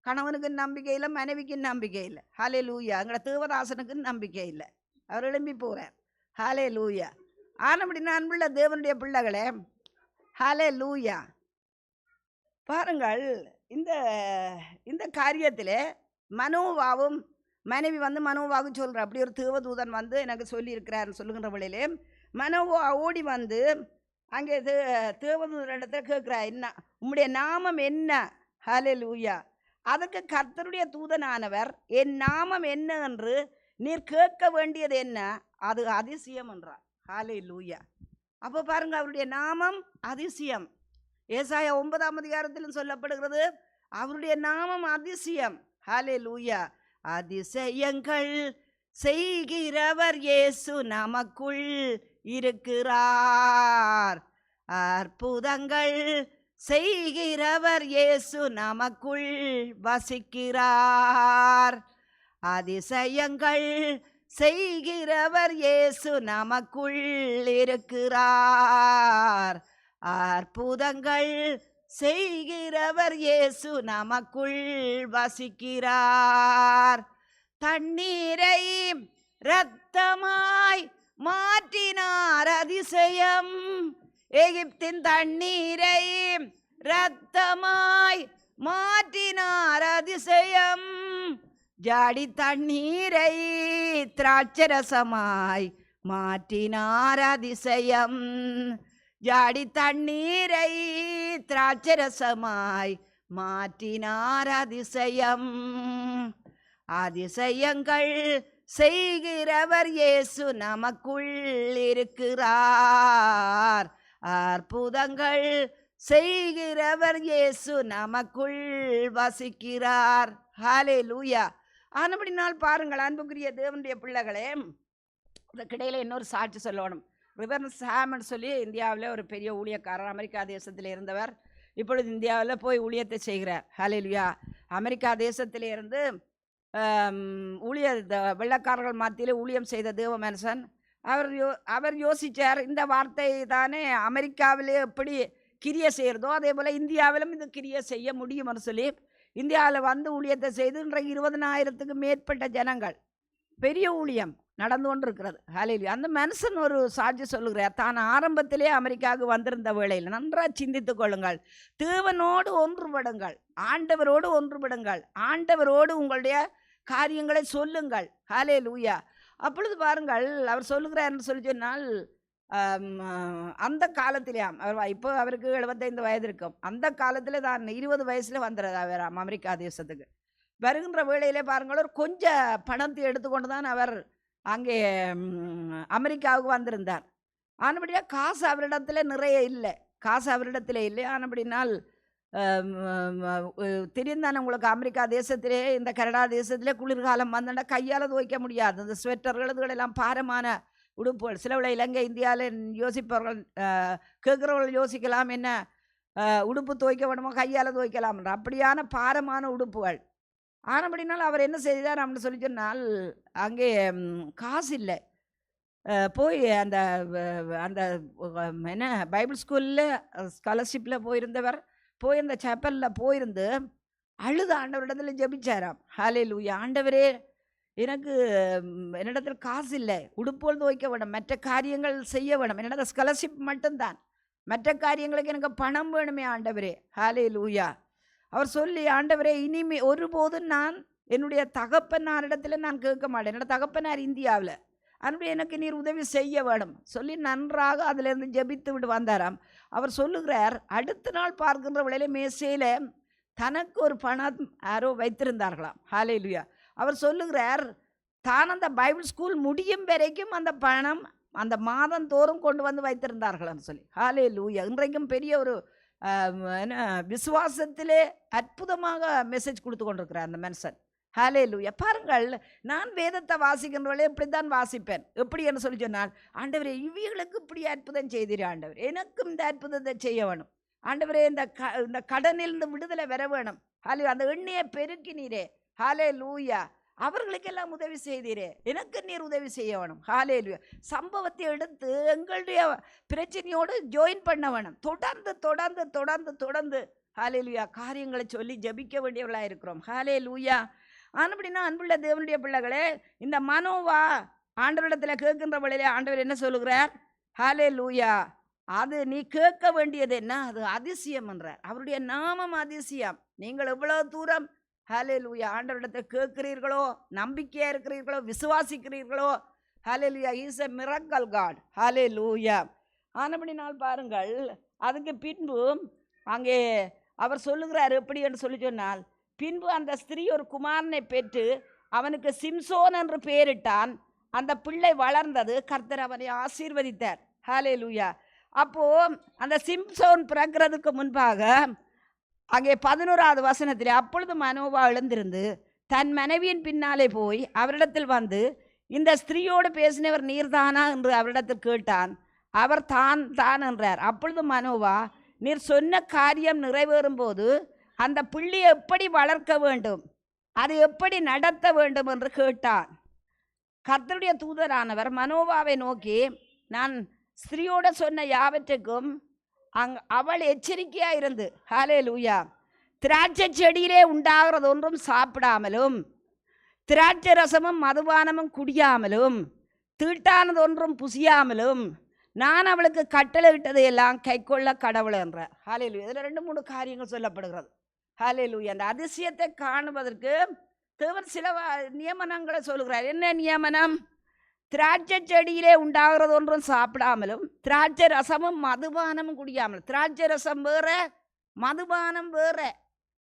கணவனுக்கு நம்பிக்கை இல்லை, மனைவிக்கு நம்பிக்கை இல்லை. ஹல்லேலூயா. எங்களை தேவதாசனுக்கு நம்பிக்கை இல்லை, அவர் எழும்பி போகிறார். ஹல்லேலூயா. ஆனபடி அன்புள்ள தேவனுடைய பிள்ளைகளே, ஹல்லேலூயா. பாருங்கள், இந்த காரியத்தில் மனோவாவும் மனைவி வந்து மனோவாவுக்கு சொல்கிறார், அப்படி ஒரு தேவதூதன் வந்து எனக்கு சொல்லியிருக்கிறாருன்னு சொல்லுகின்ற வழியிலே மனோவா ஓடி வந்து அங்கே தேவதூதனிடத்தில் கேட்குறா, என்ன உம்முடைய நாமம் என்ன? ஹல்லேலூயா. அதற்கு கர்த்தருடைய தூதனானவர், என் நாமம் என்ன என்று நீர் கேட்க வேண்டியது என்ன? அது அதிசயம் என்றார். ஹல்லேலூயா. அப்போ பாருங்க, அவருடைய நாமம் அதிசயம். ஏசாயா 9ஆம் அதிகாரத்திலும் சொல்லப்படுகிறது, அவருடைய நாமம் அதிசயம். ஹல்லேலூயா. அதிசயங்கள் செய்கிறவர் இயேசு நமக்குள் இருக்கிறார். அற்புதங்கள் செய்கிறவர் இயேசு நமக்குள் வசிக்கிறார். அதிசயங்கள் செய்கிறவர் இயேசு நமக்குள் இருக்கிறார். அற்புதங்கள் செய்கிறவர் இயேசு நமக்குள் வசிக்கிறார். தண்ணீரை இரத்தமாய் மாற்றினார் அதிசயம். எகிப்தின் தண்ணீரை இரத்தமாய் மாற்றினார் அதிசயம். ஜாடி தண்ணீரை திராட்சரசமாய் மாற்றினார் அதிசயம். ஜாடி தண்ணீரை திராட்சரசமாய் மாற்றினார் அதிசயம். அதிசயங்கள் செய்கிறவர் இயேசு நமக்குள் இருக்கிறார். அற்புதங்கள் செய்கிறவர் இயேசு நமக்குள் வசிக்கிறார். ஹல்லேலூயா. ஆனபடினால் பாருங்கள் அன்புக்குரிய தேவனுடைய பிள்ளைகளே, இதற்கிடையில் இன்னொரு சாட்சி சொல்லணும். ரிவர்ன் சாமன் சொல்லி இந்தியாவில் ஒரு பெரிய ஊழியக்காரர், அமெரிக்கா தேசத்தில் இருந்தவர், இப்பொழுது இந்தியாவில் போய் ஊழியத்தை செய்கிறார். ஹல்லேலூயா. அமெரிக்கா தேசத்திலே இருந்து வெள்ளக்காரர்கள் மத்தியில் ஊழியம் செய்த தேவ மனுஷன். அவர் யோசித்தார், இந்த வார்த்தை தானே அமெரிக்காவிலே எப்படி கிரியை செய்கிறதோ அதே போல் இந்தியாவிலும் இது கிரியை செய்ய முடியும்னு சொல்லி இந்தியாவில் வந்து ஊழியத்தை செய்து இன்றைக்கு 20,000க்கு மேற்பட்ட ஜனங்கள், பெரிய ஊழியம் நடந்து கொண்டு இருக்கிறது. ஹல்லேலூயா. அந்த மனுஷன் ஒரு சாட்சி சொல்லுகிறார். தான் ஆரம்பத்திலே அமெரிக்காவுக்கு வந்திருந்த வேளையில் நன்றாக சிந்தித்துக் கொள்ளுங்கள். தேவனோடு ஒன்றுபடுங்கள், ஆண்டவரோடு ஒன்றுபடுங்கள், ஆண்டவரோடு உங்களுடைய காரியங்களை சொல்லுங்கள். ஹல்லேலூயா. அப்பொழுது பாருங்கள், அவர் சொல்லுகிறார்னு சொல்லி சொன்னால், அந்த காலத்திலேயாம் அவர் இப்போ அவருக்கு 75 வயது இருக்கும். அந்த காலத்தில் தான் 20 வயசில் வந்துடுறது அவர் அமெரிக்கா தேசத்துக்கு வருகின்ற வேளையிலே பாருங்கள், ஒரு கொஞ்சம் பணத்தை எடுத்துக்கொண்டு தான் அவர் அங்கே அமெரிக்காவுக்கு வந்திருந்தார். ஆனபடியாக காசு அவரிடத்துல நிறைய இல்லை, காசு அவரிடத்துல இல்லை. ஆனபடினால் தெரியும் தானே உங்களுக்கு, அமெரிக்கா தேசத்திலே இந்த கனடா தேசத்திலே குளிர்காலம் வந்தோன்னா கையால் துவைக்க முடியாது. இந்த ஸ்வெட்டர்கள் இதுகளெல்லாம் பாரமான உடுப்புகள். சிலவுல இலங்கை இந்தியாவில் யோசிப்பவர்கள் கேட்குறவர்கள் யோசிக்கலாம், என்ன உடுப்பு துவைக்க வேணுமோ கையால் துவைக்கலாம் என்ற அப்படியான பாரமான உடுப்புகள். ஆனபடினால் அவர் என்ன செய்தார் அப்படின்னு சொல்லி சொன்னால், அங்கே காசு இல்லை. போய் அந்த அந்த என்ன பைபிள் ஸ்கூலில் ஸ்காலர்ஷிப்பில் போயிருந்தவர் போய் அந்த சேப்பலில் போயிருந்து அழுது ஆண்டவரிடத்தில் ஜெபிச்சாராம். ஹல்லேலூயா. ஆண்டவரே, எனக்கு என்னிடத்தில் காசு இல்லை, உடுப்புகள் துவைக்க வேணும், மற்ற காரியங்கள் செய்ய வேணும், என்னோட ஸ்காலர்ஷிப் மட்டும்தான், மற்ற காரியங்களுக்கு எனக்கு பணம் வேணுமே ஆண்டவரே. ஹல்லேலூயா. அவர் சொல்லி, ஆண்டவரே, இனிமே ஒருபோதும் நான் என்னுடைய தகப்பனாரிடத்தில் நான் கேட்க மாட்டேன், என்னோட தகப்பனார் இந்தியாவில், அன்பு எனக்கு நீர் உதவி செய்ய வேணும் சொல்லி நன்றாக அதிலிருந்து ஜெபித்து விட்டு வந்தாராம். அவர் சொல்லுகிறார், அடுத்த நாள் பார்க்கின்ற வேளையில மேசையில் தனக்கு ஒரு பணம் யாரோ வைத்திருந்தார்களாம். ஹல்லேலூயா. அவர் சொல்லுகிறார், தான் அந்த பைபிள் ஸ்கூல் முடியும் வரைக்கும் அந்த பணம் அந்த மாதம் தோறும் கொண்டு வந்து வைத்திருந்தார்களான்னு சொல்லி. ஹல்லேலூயா. இன்றைக்கும் பெரிய ஒரு என்ன விசுவாசத்திலே அற்புதமாக மெசேஜ் கொடுத்து கொண்டிருக்கிறார் அந்த மனுஷன். ஹல்லேலூயா. பாருங்கள், நான் வேதத்தை வாசிக்கின்றவளே இப்படி தான் வாசிப்பேன். எப்படி என்று சொல்லி சொன்னால், ஆண்டவரே, இவர்களுக்கு இப்படி அற்புதம் செய்தீர் ஆண்டவர், எனக்கும் இந்த அற்புதத்தை செய்ய வேணும் ஆண்டவரே, இந்த கடனிலிருந்து விடுதலை வர வேணும். ஹல்லேலூயா. அந்த எண்ணெயை பெருக்கினீரே. ஹல்லேலூயா. அவர்களுக்கெல்லாம் உதவி செய்தீரே, எனக்கு நீர் உதவி செய்ய வேணும். ஹல்லேலூயா. சம்பவத்தை எடுத்து எங்களுடைய பிரச்சனையோடு ஜாயின் பண்ண வேணும். தொடர்ந்து தொடர்ந்து தொடர்ந்து தொடர்ந்து ஹல்லேலூயா காரியங்களை சொல்லி ஜெபிக்க வேண்டியவர்களாக இருக்கிறோம். ஹல்லேலூயா. ஆனபடினா அன்புள்ள தேவனுடைய பிள்ளைகளே, இந்த மனோவா ஆண்டவரிடத்தில் கேட்கின்ற வழியிலே ஆண்டவர் என்ன சொல்லுகிறார்? ஹல்லேலூயா. அது நீ கேட்க வேண்டியது என்ன? அது அதிசயம் என்றார். அவருடைய நாமம் அதிசயம். நீங்கள் எவ்வளவு தூரம் ஹல்லேலூயா ஆண்டவரிடத்தில் கேட்கிறீர்களோ, நம்பிக்கையா இருக்கிறீர்களோ, விசுவாசிக்கிறீர்களோ, ஹல்லேலூயா, இஸ் எ மிரக்கல் காட். ஹல்லேலூயா. ஆனபடினால் பாருங்கள், அதுக்கு பின்பு அங்கே அவர் சொல்லுகிறார் எப்படி என்று சொல்லி சொன்னால், பின்பு அந்த ஸ்திரீ ஒரு குமாரனை பெற்று அவனுக்கு சிம்சோன் என்று பெயரிட்டான். அந்த பிள்ளை வளர்ந்தது, கர்த்தர் அவனை ஆசீர்வதித்தார். ஹல்லேலூயா. அப்போ அந்த சிம்சோன் பிறக்கிறதுக்கு முன்பாக அங்கே 11வது வசனத்தில், அப்பொழுது மனோவா எழுந்திருந்து தன் மனைவியின் பின்னாலே போய் அவரிடத்தில் வந்து, இந்த ஸ்திரீயோடு பேசினவர் நீர்தானா என்று அவரிடத்தில் கேட்டான். அவர் தான் தான் என்றார். அப்பொழுது மனோவா, நீர் சொன்ன காரியம் நிறைவேறும் போது அந்த பிள்ளையை எப்படி வளர்க்க வேண்டும், அது எப்படி நடத்த வேண்டும் என்று கேட்டான். கர்த்தருடைய தூதரானவர் மனோவாவை நோக்கி, நான் ஸ்திரீயோட சொன்ன யாவற்றுக்கும் அவள் எச்சரிக்கையாக இருந்து, ஹல்லேலூயா, திராட்சை செடியிலே உண்டாகிறது ஒன்றும் சாப்பிடாமலும், திராட்சை ரசமும் மதுபானமும் குடியாமலும், தீட்டானது ஒன்றும் புசியாமலும் நான் அவளுக்கு கட்டளையிட்டதை எல்லாம் கைக்கொள்ள கடவுள் என்றார். ஹல்லேலூயா. இதில் 2-3 காரியங்கள் சொல்லப்படுகிறது. ஹல்லேலூயா. அந்த அதிசயத்தை காணுவதற்கு தேவன் சில நியமனங்களை சொல்லுகிறார். என்ன நியமனம்? திராட்சை செடியிலே உண்டாகிறது ஒன்றும் சாப்பிடாமலும், திராட்சை ரசமும் மதுபானமும் குடியாமலும். திராட்சை ரசம் வேற, மதுபானம் வேற.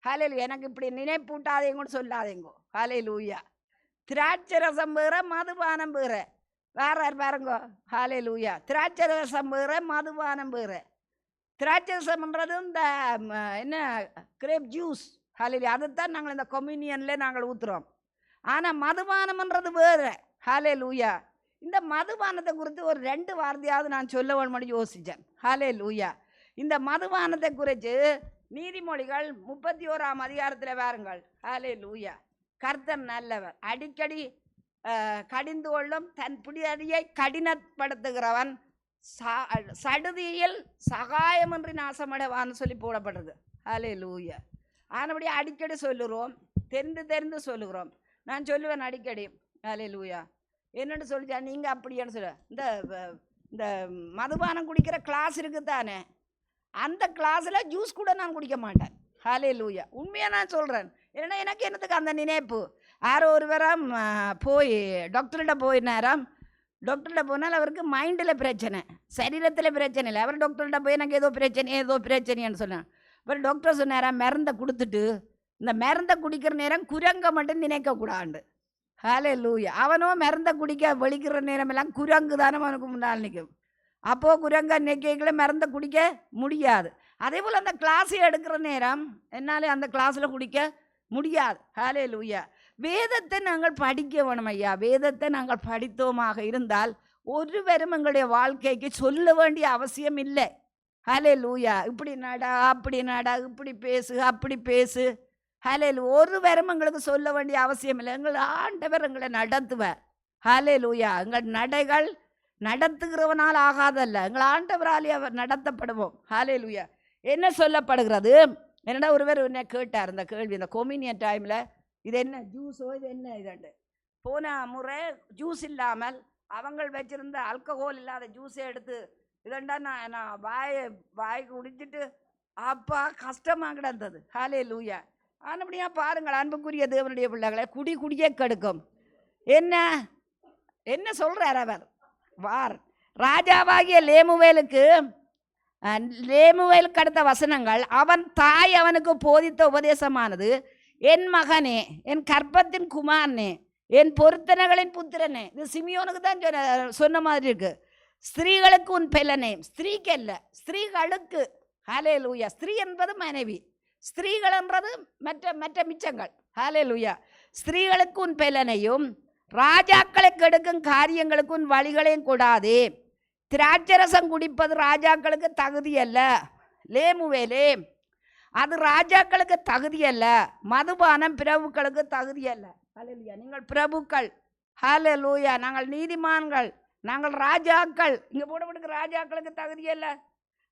ஹல்லேலூயா. எனக்கு இப்படி நினைப்பூட்டாதேங்கன்னு சொல்லாதேங்கோ. ஹல்லேலூயா. திராட்சை ரசம் வேற, மதுபானம் வேற. வேற பாருங்க. ஹல்லேலூயா. திராட்சை ரசம் வேற, மதுபானம் வேற. திராட்சை ரசம்ன்றது இந்த என்ன கிரேப் ஜூஸ். ஹல்லேலூயா. அதுதான் நாங்கள் இந்த கம்யூனியனில் நாங்கள் ஊற்றுறோம். ஆனால் மதுபானம்ன்றது வேறு. ஹல்லேலூயா. இந்த மதுபானத்தை குறித்து ஒரு 2 வார்த்தையாவது நான் சொல்ல வேணும்னு யோசித்தேன். ஹல்லேலூயா. இந்த மதுபானத்தை குறித்து நீதிமொழிகள் 31ஆம் அதிகாரத்தில் வாருங்கள். ஹல்லேலூயா. கர்த்தர் நல்லவர், அடிக்கடி கடிந்து கொள்ளும், தன் பிடியடியை கடினப்படுத்துகிறவன் சடுதியில் சகாயமின்றி நாசமடைவான்னு சொல்லி போடப்படுறது. ஹல்லேலூயா. ஆனபடி அடிக்கடி சொல்லுறோம், தெரிந்து தெரிந்து சொல்லுகிறோம். நான் சொல்லுவேன் அடிக்கடி, ஹல்லேலூயா, என்னென்னு சொல்லிச்சா நீங்கள் அப்படியான்னு சொல்ல, இந்த மதுபானம் குடிக்கிற கிளாஸ் இருக்குது தானே, அந்த கிளாஸில் ஜூஸ் கூட நான் குடிக்க மாட்டேன். ஹல்லேலூயா, உண்மையாக நான் சொல்கிறேன். ஏன்னா எனக்கு என்னத்துக்கு அந்த நினைப்பு. யாரோ ஒருவராம் போய் டாக்டர்கிட்ட போயினாராம். டாக்டர்கிட்ட போனால் அவருக்கு மைண்டில் பிரச்சனை, சரீரத்தில் பிரச்சனை இல்லை. அவர் டாக்டர்கிட்ட போய் எனக்கு ஏதோ பிரச்சனைன்னு சொன்னேன். அப்புறம் டாக்டர் சொன்னாராம், மருந்தை கொடுத்துட்டு இந்த மருந்தை குடிக்கிற நேரம் குரங்கை மட்டும் நினைக்கக்கூடாது. ஹல்லேலூயா, அவனோ மருந்தை குடிக்க வலிக்கிற நேரமெல்லாம் குரங்கு தானே அவனுக்கு முன்னால் நிற்கும். அப்போது குரங்கை நிற்கல மருந்தை குடிக்க முடியாது. அதே போல் அந்த கிளாஸை எடுக்கிற நேரம் என்னாலே அந்த கிளாஸில் குடிக்க முடியாது. ஹல்லேலூயா, வேதத்தை நாங்கள் படிக்க வேணும் ஐயா. வேதத்தை நாங்கள் படித்தோமாக இருந்தால் ஒருவரும் எங்களுடைய வாழ்க்கைக்கு சொல்ல வேண்டிய அவசியம் இல்லை. ஹல்லேலூயா, இப்படி நடா, அப்படி நடா, இப்படி பேசு, அப்படி பேசு. ஹல்லேலூயா, ஒருவரும் எங்களுக்கு சொல்ல வேண்டிய அவசியம் இல்லை. எங்கள் ஆண்டவர் எங்களை நடத்துவார். ஹல்லேலூயா, எங்கள் நடைகள் நடத்துகிறவனால் ஆகாதல்ல, எங்கள் ஆண்டவராலே அவர் நடத்தப்படுவோம். ஹல்லேலூயா, என்ன சொல்லப்படுகிறது? என்னடா ஒருவர் என்ன கேட்டார் இந்த கேள்வி, இந்த கொம்யூனியன் டைமில், இது என்ன ஜூஸோ, இது என்ன இதுண்டு. போன முறை ஜூஸ் இல்லாமல் அவங்க வச்சுருந்த ஆல்கஹால் இல்லாத ஜூஸை எடுத்து இதண்டா நான் வாய் குடிச்சிட்டு அப்பா கஷ்டமாக கிடந்தது. ஹல்லேலூயா, ஆனபடியா பாருங்கள் அன்புக்குரிய தேவனுடைய பிள்ளைகளை, குடியே கெடுக்கும். என்ன என்ன சொல்கிறார் அவர்? வார் ராஜாவாகிய லேமுவேலுக்கு அடுத்த வசனங்கள், அவன் தாய் அவனுக்கு போதித்த உபதேசமானது, என் மகனே, என் கர்ப்பத்தின் குமாரனே, என் பொருத்தனைகளின் புத்திரனே. இது சிமியோனுக்கு தான் சொன்ன மாதிரி இருக்கு. ஸ்திரீகளுக்கு உன் பெலனே, ஸ்திரீக்கு அல்ல, ஸ்திரீகளுக்கு. ஹல்லேலூயா, ஸ்திரீ என்பது மனைவி, ஸ்திரீகள் என்றது மற்ற மிச்சங்கள். ஹல்லேலூயா, ஸ்திரீகளுக்கு உன் பெலனையும் ராஜாக்களை கெடுக்கும் காரியங்களுக்கு உன் வழிகளையும் கூடாதே. திராட்சரசம் குடிப்பது ராஜாக்களுக்கு தகுதி அல்ல. லேமுவேலே, அது ராஜாக்களுக்கு தகுதி அல்ல. மதுபானம் பிரபுக்களுக்கு தகுதி அல்ல. ஹல்லேலூயா, நீங்கள் பிரபுக்கள். ஹல்லேலூயா, நாங்கள் நீதிமான்கள், நாங்கள் ராஜாக்கள். இங்கே போடப்படுகிற ராஜாக்களுக்கு தகுதி அல்ல,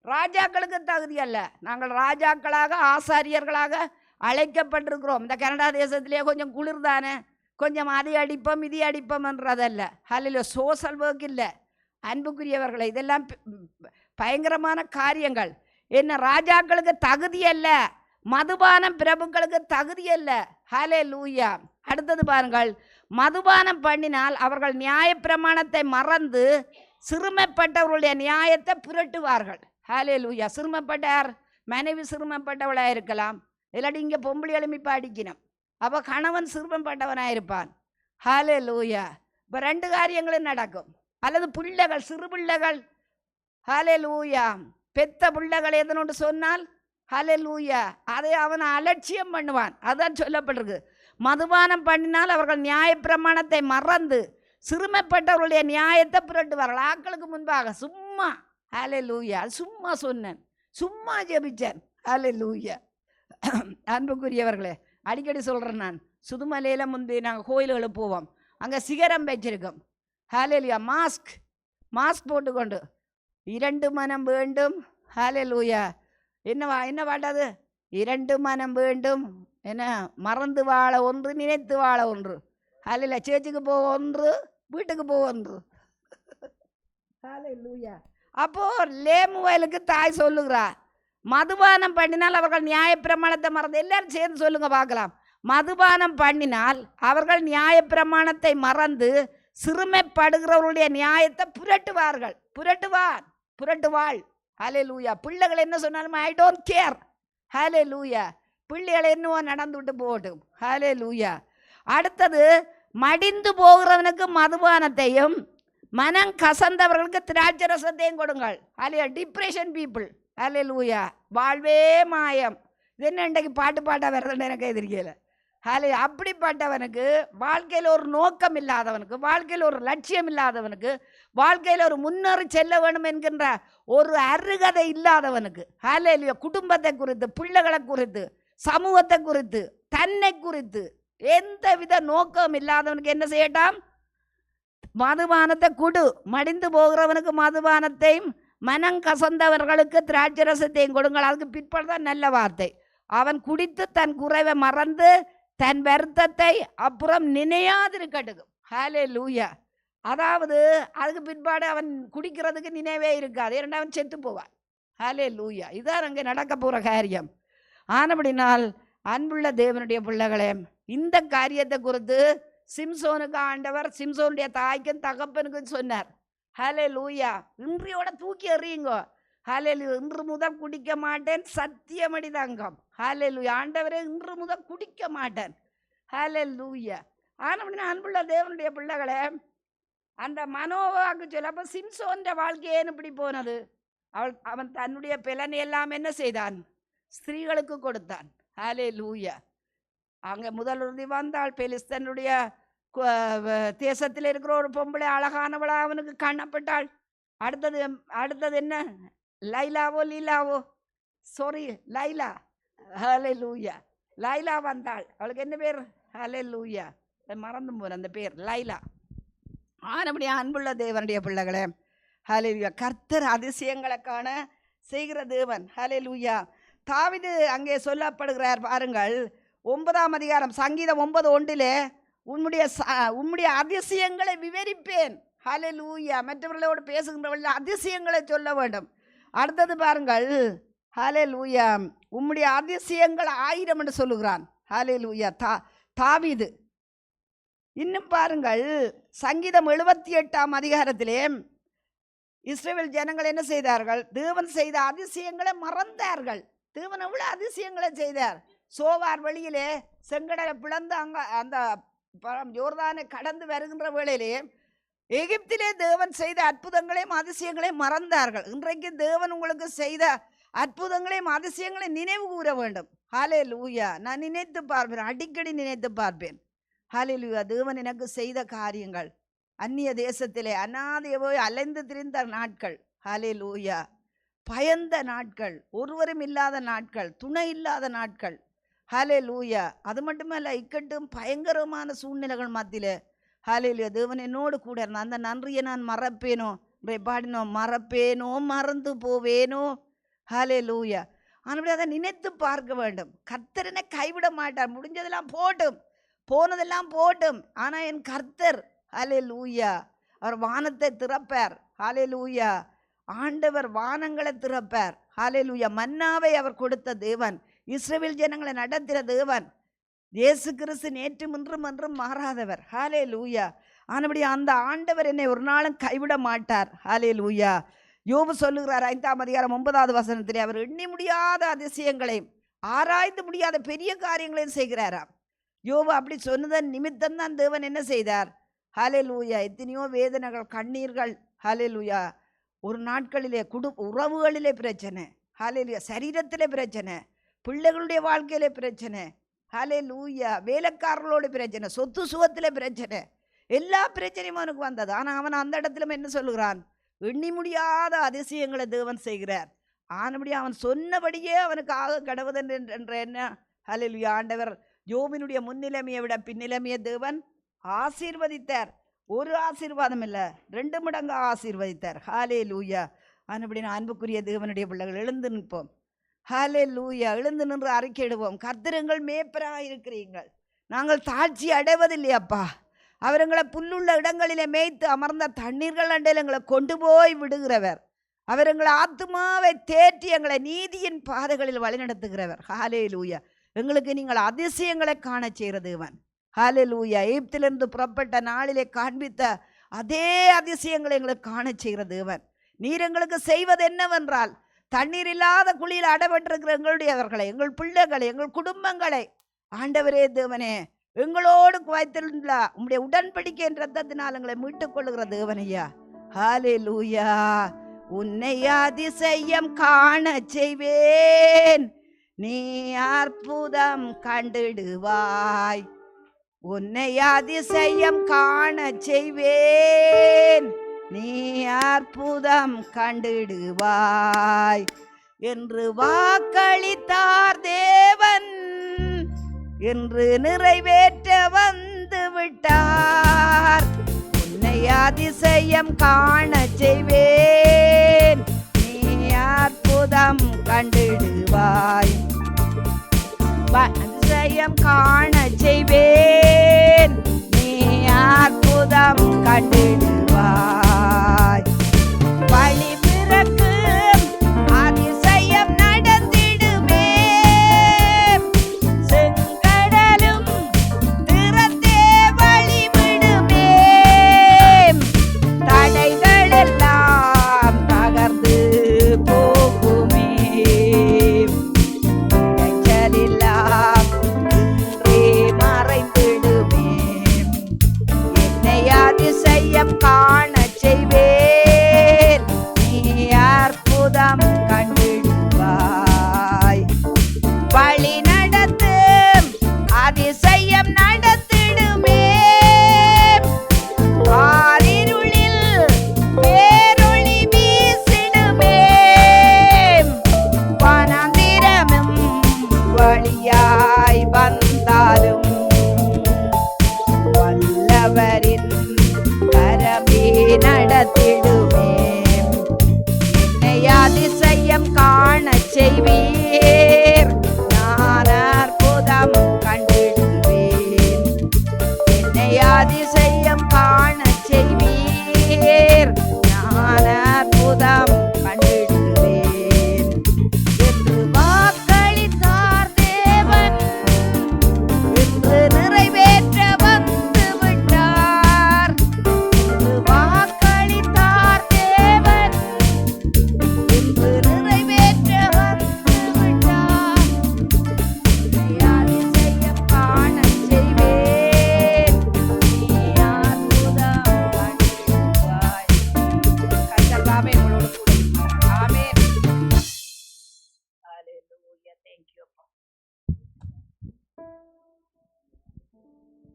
ராஜாக்களுக்கு தகுதி அல்ல. நாங்கள் ராஜாக்களாக ஆசாரியர்களாக அழைக்கப்பட்டிருக்கிறோம். இந்த கனடா தேசத்திலே கொஞ்சம் குளிர் தானே, கொஞ்சம் அதை அடிப்போம் இது அடிப்போம்ன்றதல்ல. ஹல்லேலூயா, சோஷல் ஒர்க் இல்லை. அன்புக்குரியவர்களை, இதெல்லாம் பயங்கரமான காரியங்கள். என்ன ராஜாக்களுக்கு தகுதி அல்ல, மதுபானம் பிரபுக்களுக்கு தகுதி அல்ல. ஹல்லேலூயா, அடுத்தது பாருங்கள், மதுபானம் பண்ணினால் அவர்கள் நியாயப்பிரமாணத்தை மறந்து சிறுமைப்பட்டவர்களுடைய நியாயத்தை புரட்டுவார்கள். ஹல்லேலூயா, சிறுமைப்பட்டார் மனைவி சிறுமைப்பட்டவளாக இருக்கலாம், இல்லாட்டி இங்கே பொம்பளை எழுப்பி அடிக்கணும், அப்போ கணவன் சிறுமைப்பட்டவனாக இருப்பான். ஹல்லேலூயா, இப்போ 2 காரியங்களும் நடக்கும். அல்லது பிள்ளைகள், சிறு பிள்ளைகள், ஹல்லேலூயா, பெத்த பிள்ளைகள் எதனொன்று சொன்னால் ஹல்லேலூயா அதை அவனை அலட்சியம் பண்ணுவான். அதுதான் சொல்லப்பட்டிருக்கு. மதுபானம் பண்ணினால் அவர்கள் நியாயப்பிரமாணத்தை மறந்து சிறுமைப்பட்டவர்களுடைய நியாயத்தை புரட்டுவார்கள். ஆக்களுக்கு முன்பாக சும்மா. ஹல்லேலூயா, சும்மா சொன்னேன், சும்மா ஜெபிச்சேன். ஹல்லேலூயா, அன்புக்குரியவர்களே, அடிக்கடி சொல்கிறேன் நான், சுதுமலையில் முந்தி நாங்கள் கோயில்களுக்கு போவோம், அங்கே சிகரம் வச்சிருக்கோம். ஹல்லேலூயா, மாஸ்க் போட்டுக்கொண்டு 2 மனம் வேண்டும். ஹல்லேலூயா, என்ன பாட்டாது? 2 மனம் வேண்டும், என்ன மறந்து வாழ ஒன்று, நினைத்து வாழ ஒன்று. ஹல்லேலூயா, சேர்ச்சுக்கு போக ஒன்று, வீட்டுக்கு போக ஒன்று. ஹல்லேலூயா, அப்போது லேமுவேலுக்கு தாய் சொல்லுகிறா, மதுபானம் பண்ணினால் அவர்கள் நியாயப்பிரமாணத்தை மறந்து, எல்லாரும் சேர்ந்து சொல்லுங்க பார்க்கலாம். மதுபானம் பண்ணினால் அவர்கள் நியாயப்பிரமாணத்தை மறந்து சிறுமைப்படுகிறவர்களுடைய நியாயத்தை புரட்டுவார்கள். புரட்டுவாள். ஹல்லேலூயா, பிள்ளைகள் என்ன சொன்னாலும் ஐ டோன்ட் கேர். ஹல்லேலூயா, பிள்ளைகள் என்னவோ நடந்து விட்டு போகட்டும். ஹல்லேலூயா, அடுத்தது, மடிந்து போகிறவனுக்கு மதுபானத்தையும் மனம் கசந்தவர்களுக்கு திராட்சரசத்தையும் கொடுங்கள். ஹல்லேலூயா, டிப்ரெஷன் பீப்புள். ஹல்லேலூயா, வாழ்வே மாயம். இது என்ன இன்றைக்கு பாட்டாக வருதுன்னு எனக்கு எதிர்க்கல. ஹல்லேலூயா, அப்படிப்பட்டவனுக்கு, வாழ்க்கையில் ஒரு நோக்கம் இல்லாதவனுக்கு, வாழ்க்கையில் ஒரு லட்சியம் இல்லாதவனுக்கு, வாழ்க்கையில் ஒரு முன்னேறி செல்ல வேண்டும் என்கின்ற ஒரு அருகதை இல்லாதவனுக்கு, ஹல்லேலூயா, குடும்பத்தை குறித்து, பிள்ளைகளை குறித்து, சமூகத்தை குறித்து, தன்னை குறித்து எந்தவித நோக்கம் இல்லாதவனுக்கு என்ன செய்யட்டாம்? மதுபானத்தை கொடு. மடிந்து போகிறவனுக்கு மதுபானத்தையும் மனம் கசந்தவர்களுக்கு திராட்சரசத்தையும் கொடுங்கள். அதுக்கு பிற்படுதான் நல்ல வார்த்தை. அவன் குடித்து தன் குறைவை மறந்து தன் வருத்தத்தை அப்புறம் நினையாதிருக்கட்டும். ஹல்லேலூயா. அதாவது அதுக்கு பிற்பாடு அவன் குடிக்கிறதுக்கு நினைவே இருக்காது, ஏன்னா அவன் செத்து போவான். ஹல்லேலூயா. இதுதான் அங்கே நடக்க போகிற காரியம். ஆனபடினால் அன்புள்ள தேவனுடைய பிள்ளைகளே, இந்த காரியத்தை குறித்து சிம்சோனுக்கு ஆண்டவர் சிம்சோனுடைய தாய்க்கும் தகப்பனுக்கும் சொன்னார். ஹல்லேலூயா. இன்றையோட தூக்கி எறியுங்க. ஹல்லேலூயா. இன்று முதல் குடிக்க மாட்டேன், சத்தியமடி தங்கம். ஹல்லேலூயா. ஆண்டவரே, இன்று முதல் குடிக்க மாட்டேன். ஹல்லேலூயா. ஆனபடினா அன்புள்ள தேவனுடைய பிள்ளைகளே, அந்த மனோவாக்கு சொல்ல அப்போ சிம்சோன்ற வாழ்க்கையேன்னு இப்படி போனது. அவன் தன்னுடைய பிளனை எல்லாம் என்ன செய்தான்? ஸ்திரீகளுக்கு கொடுத்தான். ஹல்லேலூயா. அங்கே முதலுறுதி வந்தாள். பெலிஸ்தனுடைய தேசத்தில் இருக்கிற ஒரு பொம்பளை அழகானவளா அவனுக்கு காணப்பட்டாள். அடுத்தது என்ன? லைலாவோ லீலாவோ சாரி லைலா. ஹல்லேலூயா. லைலா வந்தாள். அவளுக்கு என்ன பேர்? ஹல்லேலூயா. மறந்து போன அந்த பேர் லைலா. ஆனபடியா அன்புள்ள தேவனுடைய பிள்ளைகளே, ஹல்லேலூயா. கர்த்தர் அதிசயங்களை காண செய்கிற தேவன். ஹல்லேலூயா. தாவீது அங்கே சொல்லப்படுகிறார் பாருங்கள், 9ஆம் அதிகாரம் சங்கீதம் 9:1 உம்முடைய அதிசயங்களை விவரிப்பேன். ஹல்லேலூயா. மற்றவர்களோடு பேசுகின்றவர்கள் அதிசயங்களை சொல்ல வேண்டும். அடுத்தது பாருங்கள், ஹல்லேலூயா, உம்முடைய அதிசயங்கள் 1000 என்று சொல்லுகிறான். ஹல்லேலூயா. தாவீது இன்னும் பாருங்கள், சங்கீதம் 78ஆம் அதிகாரத்திலே இஸ்ரவேல் ஜனங்கள் என்ன செய்தார்கள்? தேவன் செய்த அதிசயங்களை மறந்தார்கள். தேவன் எவ்வளவு அதிசயங்களை செய்தார். சோவார் வழியிலே செங்கடலை பிளந்து அங்கே அந்த யோர்தானை கடந்து வருகின்ற வேளையிலே எகிப்திலே தேவன் செய்த அற்புதங்களையும் அதிசயங்களையும் மறந்தார்கள். இன்றைக்கு தேவன் உங்களுக்கு செய்த அற்புதங்களையும் அதிசயங்களையும் நினைவு கூற வேண்டும். ஹல்லேலூயா. நான் நினைத்து பார்ப்பேன், அடிக்கடி நினைத்து பார்ப்பேன். ஹல்லேலூயா. தேவன் எனக்கு செய்த காரியங்கள், அந்நிய தேசத்திலே அநாதையோ அலைந்து திரிந்த நாட்கள். ஹல்லேலூயா. பயந்த நாட்கள், ஒருவரும் இல்லாத நாட்கள், துணை இல்லாத நாட்கள். ஹல்லேலூயா. அது மட்டுமல்ல, இக்கட்டும் பயங்கரமான சூழ்நிலைகள் மத்தியில் ஹல்லேலூயா தேவன் என்னோடு கூட இருந்தான். அந்த நன்றியை நான் மறப்பேனோ? பாடினோம், மறப்பேனோ மறந்து போவேனோ. ஹல்லேலூயா. ஆனால் அதை நினைத்து பார்க்க வேண்டும். கர்த்தரனை கைவிட மாட்டார். முடிஞ்சதெல்லாம் போட்டும், போனதெல்லாம் போட்டும், ஆனால் என் கர்த்தர் ஹல்லேலூயா அவர் வானத்தை திறப்பார். ஹல்லேலூயா. ஆண்டவர் வானங்களை திறப்பார். ஹல்லேலூயா. மன்னாவை அவர் கொடுத்த தேவன், இஸ்ரவேல் ஜனங்களை நடத்துகிற தேவன். இயேசு கிறிஸ்து நேற்றும் இன்றும் என்றும் மாறாதவர். ஹல்லேலூயா. ஆனபடி அந்த ஆண்டவர் என்னை ஒரு நாளும் கைவிட மாட்டார். ஹல்லேலூயா. யோபு சொல்லுகிறார் 5ஆம் அதிகாரம் 9வது வசனத்திலே, அவர் எண்ணி முடியாத அதிசயங்களையும் ஆராய்ந்து முடியாத பெரிய காரியங்களையும் செய்கிறாராம். யோபு அப்படி சொன்னதன் நிமித்தம்தான் தேவன் என்ன செய்தார்? ஹல்லேலூயா. எத்தனையோ வேதனைகள், கண்ணீர்கள். ஹல்லேலூயா. ஒரு நாட்களிலே உறவுகளிலே பிரச்சனை. ஹல்லேலூயா. சரீரத்திலே பிரச்சனை, பிள்ளைகளுடைய வாழ்க்கையிலே பிரச்சனை. ஹல்லேலூயா. வேலைக்காரர்களோட பிரச்சனை, சொத்து சுகத்திலே பிரச்சனை, எல்லா பிரச்சனையும் அவனுக்கு வந்தது. ஆனால் அவன் அந்த இடத்துல என்ன சொல்லுகிறான்? எண்ணி முடியாத அதிசயங்களை தேவன் செய்கிறார். ஆனபடி அவன் சொன்னபடியே அவனுக்கு ஆக கடவுதன் என்ற என்ன? ஹல்லேலூயா. ஆண்டவர் யோபினுடைய முன்னிலைமையை விட பின்னிலைமையை தேவன் ஆசீர்வதித்தார். ஒரு ஆசீர்வாதம் இல்லை, 2 மடங்கு ஆசீர்வதித்தார். ஹல்லேலூயா. ஆனபடி அன்புக்குரிய தேவனுடைய பிள்ளைகள் எழுந்து நிற்போம். ஹல்லேலூயா. எழுந்து நின்று அறிக்கையிடுவோம். கர்த்தருங்கள் மேய்ப்பராக இருக்கிறீர்கள், நாங்கள் தாழ்ச்சி அடைவதில்லையப்பா. அவர் எங்களை புல்லுள்ள இடங்களிலே மேய்த்து அமர்ந்த தண்ணீர்கள் அண்டையில் எங்களை கொண்டு போய் விடுகிறவர். அவர் எங்களை ஆத்துமாவை தேற்றி எங்களை நீதியின் பாதைகளில் வழிநடத்துகிறவர். ஹல்லேலூயா. எங்களுக்கு நீங்கள் அதிசயங்களை காண செய்கிற தேவன். ஹல்லேலூயா. எகிப்திலிருந்து புறப்பட்ட நாளிலே காண்பித்த அதே அதிசயங்களை எங்களுக்கு காண செய்கிற தேவன். நீர் எங்களுக்கு செய்வது என்னவென்றால், தண்ணீர் இல்லாத குழியில் அடைபட்டிருக்கிற எங்களுடையவர்களை, எங்கள் பிள்ளைகளை, எங்கள் குடும்பங்களை ஆண்டவரே தேவனே எங்களோடு வைத்திருந்த உம்முடைய உடன்படிக்கை என்ற ரத்தத்தினால் எங்களை மீட்டுக் கொள்ளுகிற தேவனையா. ஹல்லேலூயா. உன்னை அதிசயம் காண செய்வேன், நீ அற்புதம் கண்டிடுவாய். உன்னை அதிசயம் காண செய்வேன், நீ அற்புதம் கண்டிடுவாய் என்று வாக்களித்தார் தேவன். என்று நிறைவேற்ற வந்து விட்டார். உன்னை அதிசயம் காண செய்வேன்.